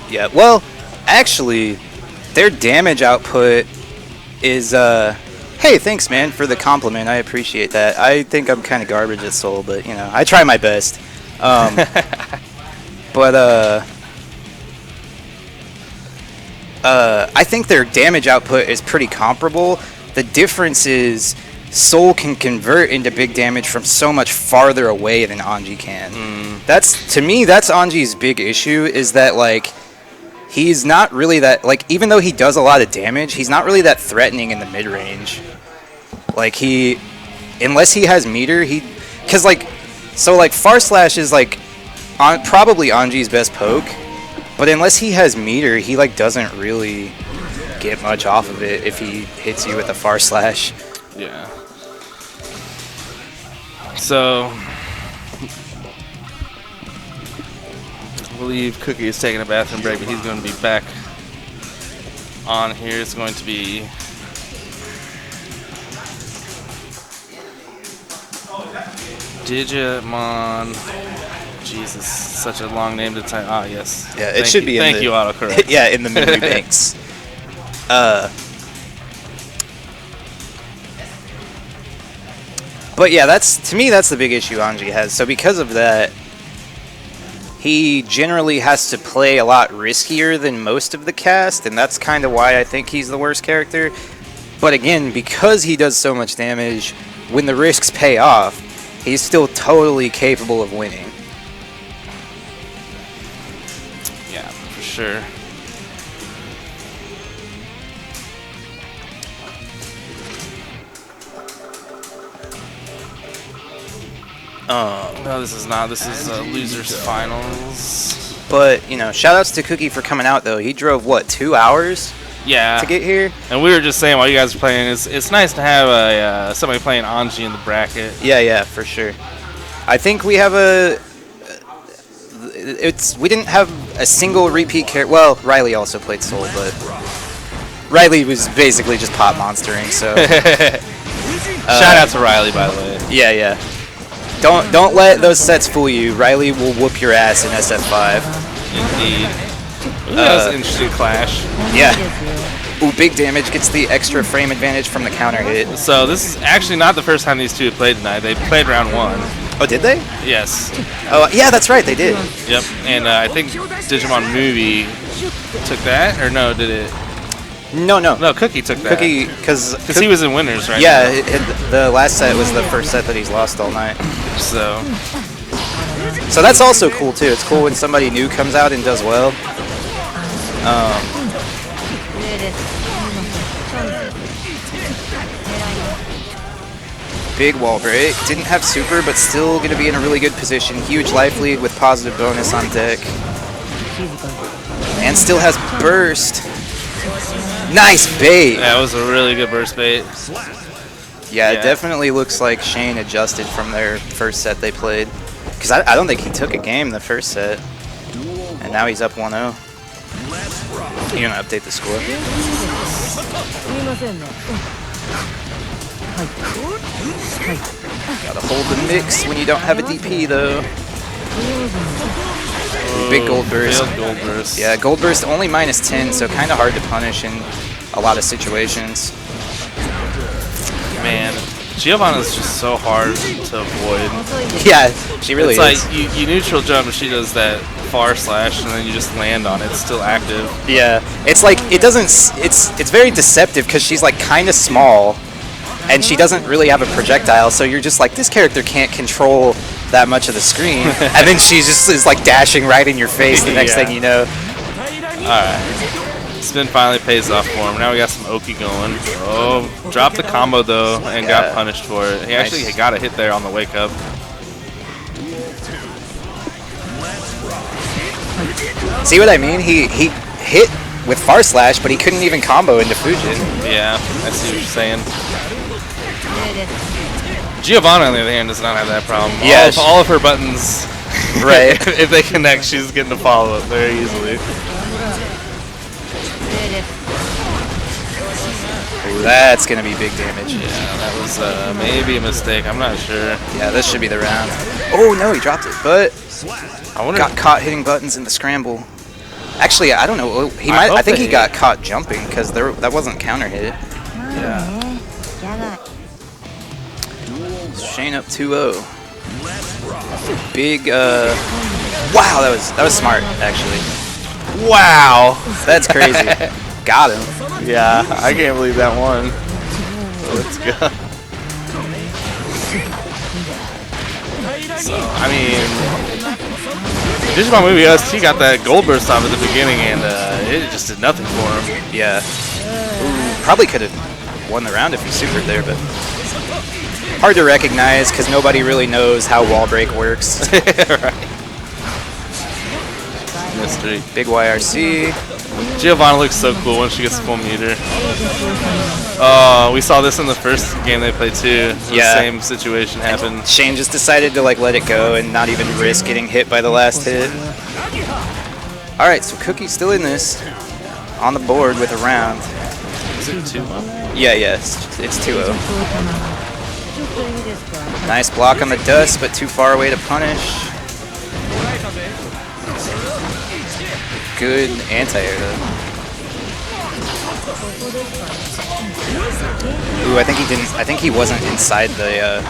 Yeah, well, actually, their damage output is hey, thanks, man, for the compliment. I appreciate that. I think I'm kind of garbage at Soul, but, you know, I try my best. But, I think their damage output is pretty comparable. The difference is Soul can convert into big damage from so much farther away than Anji can. To me, that's Anji's big issue, is that, like, he's not really that, like, even though he does a lot of damage, he's not really that threatening in the mid-range. Like, unless he has meter, because, like, so, like, Far Slash is, like, probably Anji's best poke, but unless he has meter, he, like, doesn't really get much off of it if he hits you with a Far Slash. Yeah. So, I believe Cookie is taking a bathroom break, but he's going to be back on here. It's going to be Digimon. Jesus, such a long name to type. Ah, yes. Yeah, it should be. Thank you, autocorrect. Yeah, in the memory banks. But yeah, to me that's the big issue Anji has. So because of that, he generally has to play a lot riskier than most of the cast, and that's kind of why I think he's the worst character. But again, because he does so much damage, when the risks pay off, he's still totally capable of winning. Yeah, for sure. No, this is not. This is losers finals. But, you know, shout-outs to Cookie for coming out, though. He drove, what, 2 hours? Yeah. To get here? And we were just saying while you guys were playing, it's nice to have somebody playing Anji in the bracket. Yeah, for sure. I think we have we didn't have a single repeat character. Well, Riley also played Soul, but Riley was basically just pop monstering, so. Shout out to Riley, by the way. Yeah. Don't let those sets fool you. Riley will whoop your ass in SF5. Indeed. Ooh, that was an interesting clash. Yeah. Ooh, big damage gets the extra frame advantage from the counter hit. So this is actually not the first time these two have played tonight. They played round 1. Oh, did they? Yes. Oh, yeah, that's right, they did. Yep. And I think Digimon Movie took that, or no, did it? No. No, Cookie took that. Cookie, because he was in winners, right? Yeah, the last set was the first set that he's lost all night. So that's also cool too. It's cool when somebody new comes out and does well. Big wall break. Didn't have super, but still going to be in a really good position. Huge life lead with positive bonus on deck. And still has burst. Nice bait. that was a really good burst bait. Yeah, it definitely looks like Shane adjusted from their first set they played. Because I don't think he took a game the first set. And now he's up 1-0. You're going to update the score. Gotta hold the mix when you don't have a DP though. Big gold burst. Gold burst. Yeah, gold burst only -10, so kind of hard to punish in a lot of situations. Man, Giovanna's just so hard to avoid. Yeah, she really it's is. Like you neutral jump and she does that far slash and then you just land on it. It's still active. Yeah, it's like it doesn't. It's very deceptive because she's like kind of small, and she doesn't really have a projectile. So you're just like, this character can't control that much of the screen, and then she just is like dashing right in your face. The next thing you know. All right. Spin finally pays off for him. Now we got some Oki going. Oh, dropped the combo though and got punished for it. He actually got a hit there on the wake up. See what I mean? He hit with Far Slash, but he couldn't even combo into Fujin. Yeah, I see what you're saying. Giovanna, on the other hand, does not have that problem. Yeah, all of her buttons, right? if they connect, she's getting a follow up very easily. Ooh, that's gonna be big damage. Yeah, that was maybe a mistake. I'm not sure. Yeah, this should be the round. Oh no, he dropped it, but I wonder. Got caught hitting buttons in the scramble. Actually, I don't know. He might. I think he got caught jumping because that wasn't counter hit. Yeah. Shane up 2-0. Big. Wow, that was smart actually. Wow, that's crazy. Got him. Yeah, I can't believe that one. Let's go. So, I mean, Digimon Movie Us, he got that gold burst off at the beginning, and it just did nothing for him. Yeah. Ooh, probably could have won the round if he supered there, but hard to recognize because nobody really knows how wall break works. Right. Mystery. Big YRC. Giovanna looks so cool when she gets full meter. We saw this in the first game they played too. The same situation happened. Shane just decided to like let it go and not even risk getting hit by the last hit. All right, so Cookie's still in this, on the board with a round. Is it 2-0? Yeah, it's 2-0. Nice block on the dust, but too far away to punish. Good anti-air though. Ooh, I think he wasn't inside the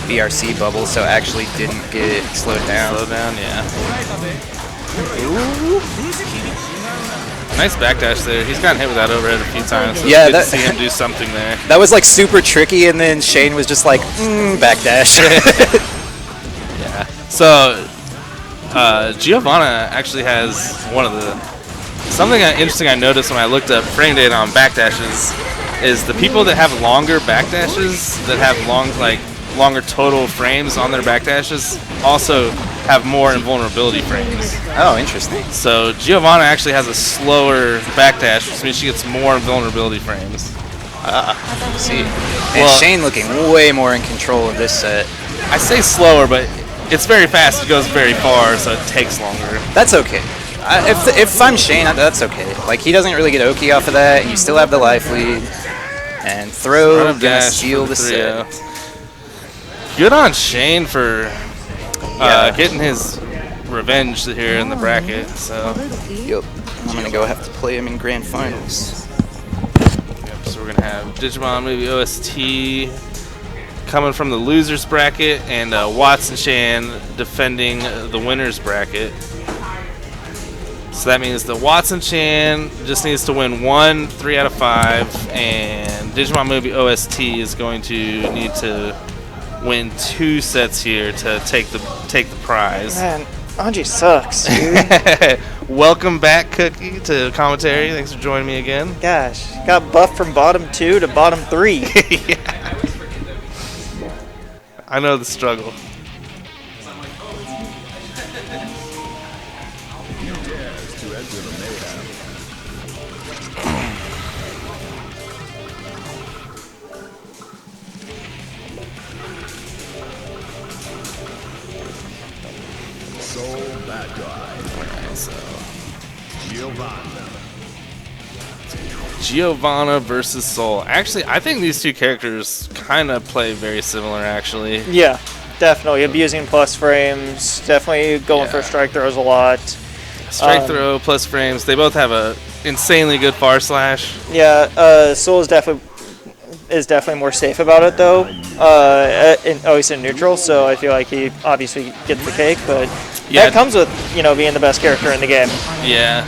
BRC bubble, so actually didn't get slowed down. Slow down, yeah. Ooh. Nice backdash there. He's gotten hit with that overhead a few times. So yeah, it's good to see him do something there. That was like super tricky, and then Shane was just like, backdash. Yeah. So Giovanna actually has something interesting I noticed when I looked up frame data on backdashes is the people that have longer backdashes, that have longer total frames on their backdashes, also have more invulnerability frames. Oh, interesting. So Giovanna actually has a slower backdash, which means she gets more invulnerability frames. See. And Shane looking way more in control of this set. I say slower, but it's very fast. It goes very far, so it takes longer. That's okay. If I'm Shane, that's okay. Like, he doesn't really get Oki off of that, and you still have the life lead. And throw, gonna steal the set. Good on Shane for getting his revenge here in the bracket. So. Yep. I'm gonna go have to play him in grand finals. Yep. So we're gonna have Digimon Movie OST coming from the losers bracket, and Watson Chan defending the winners bracket. So that means that Watson Chan just needs to win 1 3 out of 5, and Digimon Movie OST is going to need to win 2 sets here to take the prize. Man, Anji sucks, dude. Welcome back, Cookie, to commentary. Thanks for joining me again. Gosh, got buffed from bottom 2 to bottom 3. Yeah. I know the struggle. Soul bad guy. Alright, so Giovanna. Giovanna versus Soul. Actually, I think these two characters kind of play very similar, actually. Yeah, definitely. Abusing plus frames. Definitely going for strike throws a lot. Strike throw, plus frames. They both have a insanely good far slash. Yeah, Soul is definitely more safe about it, though. He's in neutral, so I feel like he obviously gets the cake, but that comes with, being the best character in the game. Yeah.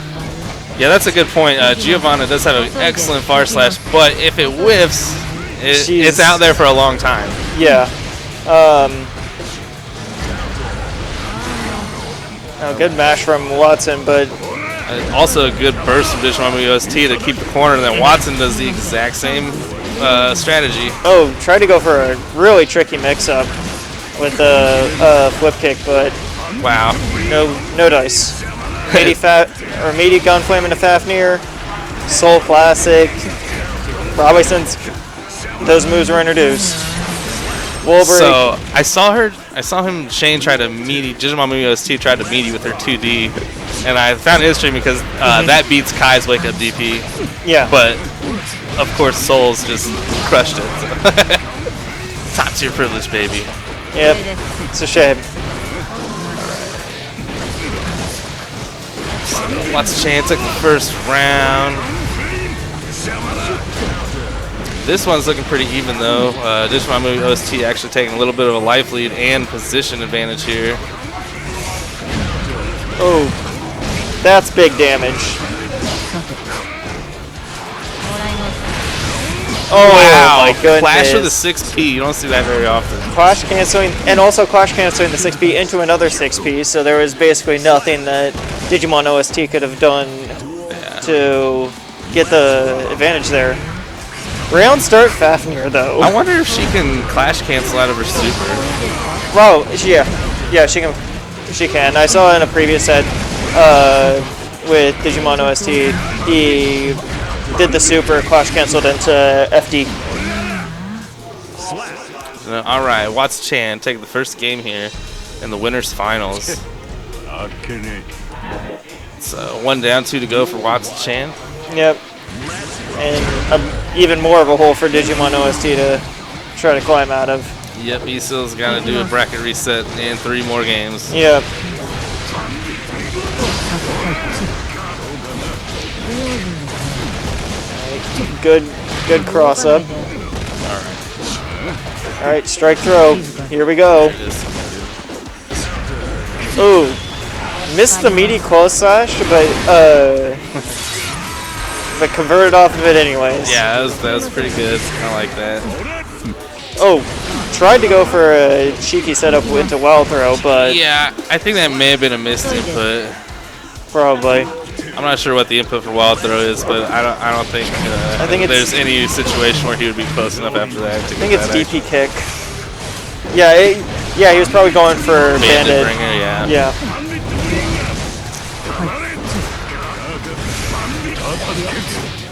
Yeah, that's a good point. Giovanna does have an excellent far slash, but if it whiffs, it's out there for a long time. Yeah. Good mash from Watson, but also a good burst from Digimon Movie OST to keep the corner, and then Watson does the exact same strategy. Oh, tried to go for a really tricky mix-up with the flip kick, but wow, no dice. Meaty Gunflame into Fafnir, Soul Classic, probably since those moves were introduced. Wall break. So I saw him, Shane try to meaty, Digimon Movie OST tried to meaty with her 2D, and I found his stream because that beats Kai's wake up DP. Yeah. But of course Soul's just crushed it. So. Top tier privilege, baby. Yep. It's a shame. Lots of chance took the first round. This one's looking pretty even though. Digimon Movie OST actually taking a little bit of a life lead and position advantage here. Oh, that's big damage. Oh wow. My goodness. Clash with a 6P. You don't see that very often. Clash canceling, and also Clash canceling the 6P into another 6P, so there was basically nothing that Digimon OST could have done to get the advantage there. Round start Fafnir, though. I wonder if she can Clash cancel out of her super. Oh, yeah, she can. I saw in a previous set with Digimon OST, he did the super, Clash canceled into FD. All right, Watts Chan take the first game here in the winners finals. So 1 down, 2 to go for Watts Chan. Yep. And even more of a hole for Digimon OST to try to climb out of. Yep, Esil's got to do a bracket reset in 3 more games. Yep. Good cross up. All right, strike throw. Here we go. Ooh, missed the meaty close slash, but converted off of it anyways. Yeah, that was pretty good. I like that. Oh, tried to go for a cheeky setup into wild throw, but yeah, I think that may have been a missed input. Probably. I'm not sure what the input for wild throw is, but I don't think there's any situation where he would be close enough after that. I think it's DP kick. Yeah, he was probably going for bandit. Bringer, yeah. Yeah.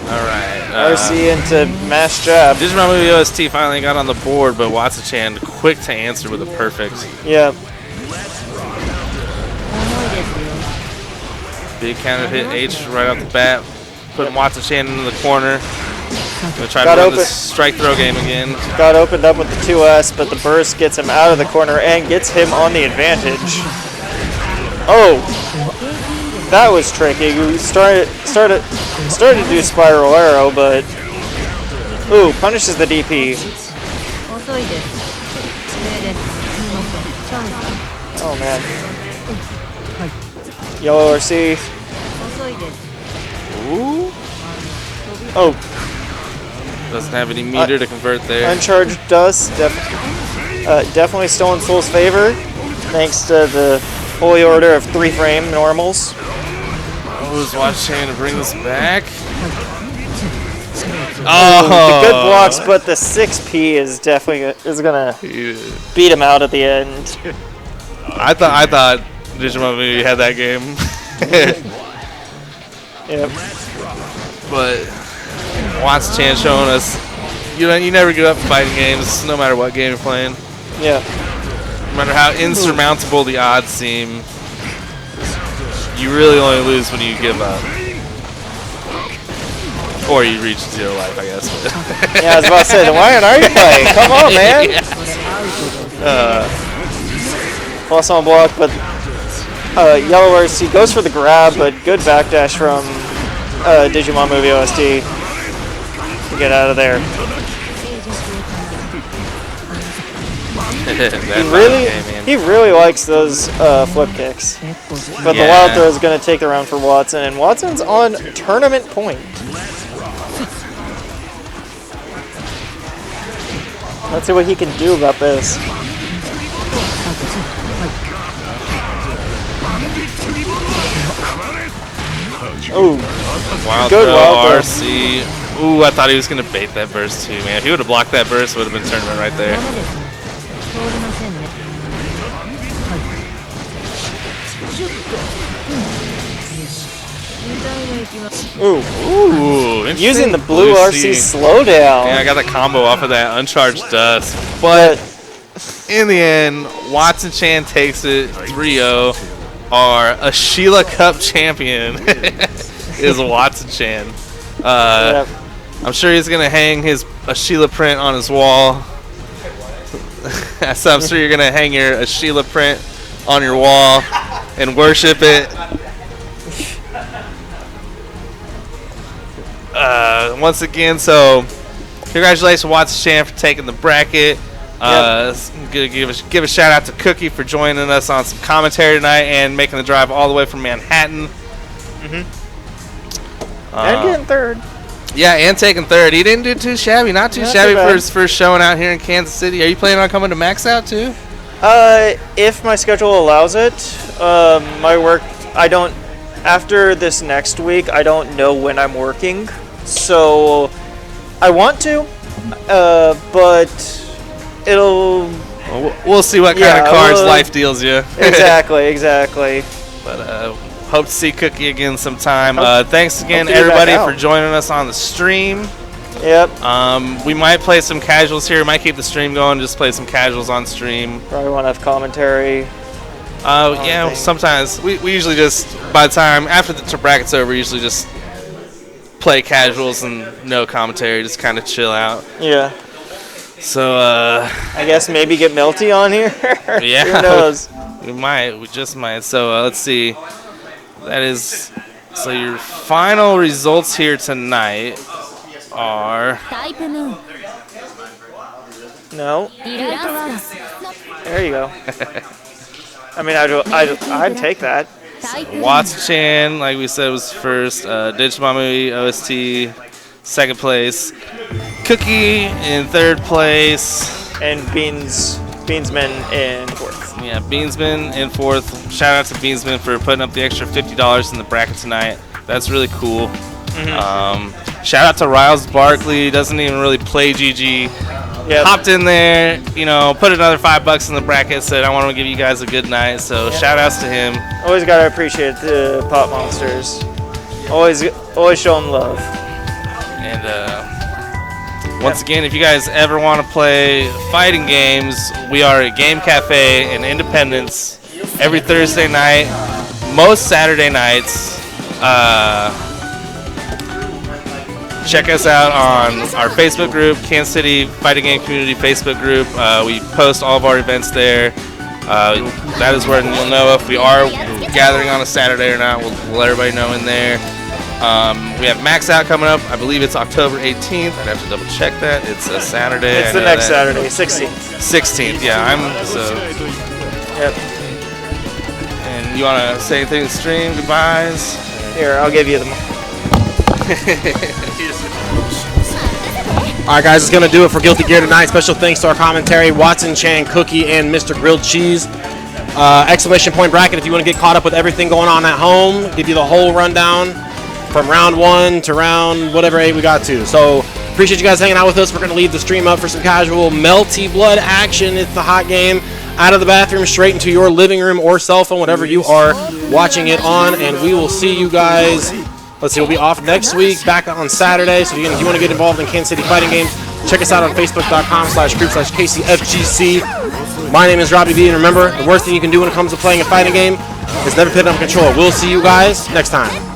All right. RC into mash jab. Digimon Movie OST finally got on the board, but Watson-chan quick to answer with a perfect. Yeah. Big counter hit H right off the bat, putting Watson-chan into the corner. Gonna try to run this strike throw game again. Got opened up with the 2S, but the burst gets him out of the corner and gets him on the advantage. Oh, that was tricky. We started to do spiral arrow, but ooh, punishes the DP. Oh man. Yellow RC. Ooh. Oh. Doesn't have any meter to convert there. Uncharged dust. Definitely still in Soul's favor, thanks to the holy order of 3-frame normals. Who's watching to bring this back? The good blocks, but the 6P is definitely gonna beat him out at the end. I thought Digimon maybe had that game. Yep. But Watts-chan showing us you never give up fighting games, no matter what game you're playing. Yeah. No matter how insurmountable the odds seem, you really only lose when you give up. Or you reach 0 life, I guess. Yeah, I was about to say, then why aren't you playing? Come on, man. Plus on block, but Yellow RC goes for the grab, but good backdash from Digimon Movie OST to get out of there. He really likes those flip kicks. But the wild throw is going to take the round for Watson, and Watson's on tournament point. Let's see what he can do about this. Ooh, wild good throw, wild RC. Ooh, I thought he was going to bait that burst too, man. If he would have blocked that burst, it would have been tournament right there. Ooh, using the blue RC slowdown. Yeah, I got the combo off of that uncharged dust. But in the end, Watson-chan takes it 3-0. Our Ashila Cup champion is Watson-chan. I'm sure he's going to hang his Ashila print on his wall. So I'm sure you're going to hang your Ashila print on your wall and worship it. Once again, so congratulations, Watson-chan, for taking the bracket. Give a shout out to Cookie for joining us on some commentary tonight and making the drive all the way from Manhattan. And getting third. Yeah, and taking third. He didn't do too shabby. Not too shabby for his first showing out here in Kansas City. Are you planning on coming to Max Out too? If my schedule allows it. My work, I don't. After this next week, I don't know when I'm working, so I want to, but it'll. We'll see what kind of cards life deals you. Exactly. But hope to see Cookie again sometime. Thanks again, everybody, for joining us on the stream. Yep. We might play some casuals here. We might keep the stream going. Just play some casuals on stream. Probably want to have commentary. Yeah, sometimes we usually just, by the time after the bracket's over, we usually just play casuals and no commentary, just kind of chill out. Yeah. So I guess maybe get Milty on here. Yeah. Who knows? We just might. So let's see. That is. So your final results here tonight are. No. There you go. I mean, I'd take that. Watts-chan, like we said, was first. Digimon Movie OST, second place. Cookie in third place. And Beansman in fourth. Yeah, Beansman in fourth. Shout out to Beansman for putting up the extra $50 in the bracket tonight. That's really cool. Shout out to Riles Barkley. Doesn't even really play GG. Yep. Hopped in there, put another $5 in the bracket, said I want to give you guys a good night. So shout outs to him. Always gotta appreciate the Pop Monsters. Always show them love. And once again, if you guys ever want to play fighting games, we are at Game Cafe in Independence every Thursday night, most Saturday nights. Check us out on our Facebook group, Kansas City Fighting Game Community Facebook group. We post all of our events there. That is where you'll know if we are gathering on a Saturday or not. We'll let everybody know in there. We have Max Out coming up. I believe it's October 18th. I'd have to double check that. It's a Saturday. It's the next Saturday, 16th. 16th, yeah. Yep. And you want to say anything to the stream? Goodbyes? Here, I'll give you the. Alright guys, it's going to do it for Guilty Gear tonight. Special thanks to our commentary, Watson, Chan, Cookie, and Mr. Grilled Cheese. Exclamation point bracket if you want to get caught up with everything going on at home. Give you the whole rundown from round 1 to round whatever 8 we got to. So appreciate you guys hanging out with us. We're going to leave the stream up for some casual melty blood action. It's the hot game. Out of the bathroom, straight into your living room or cell phone, whatever you are watching it on. And we will see you guys. Let's see, we'll be off next week, back on Saturday. So if you want to get involved in Kansas City fighting games, check us out on facebook.com/group/KCFGC. My name is Robbie B, and remember, the worst thing you can do when it comes to playing a fighting game is never put it under control. We'll see you guys next time.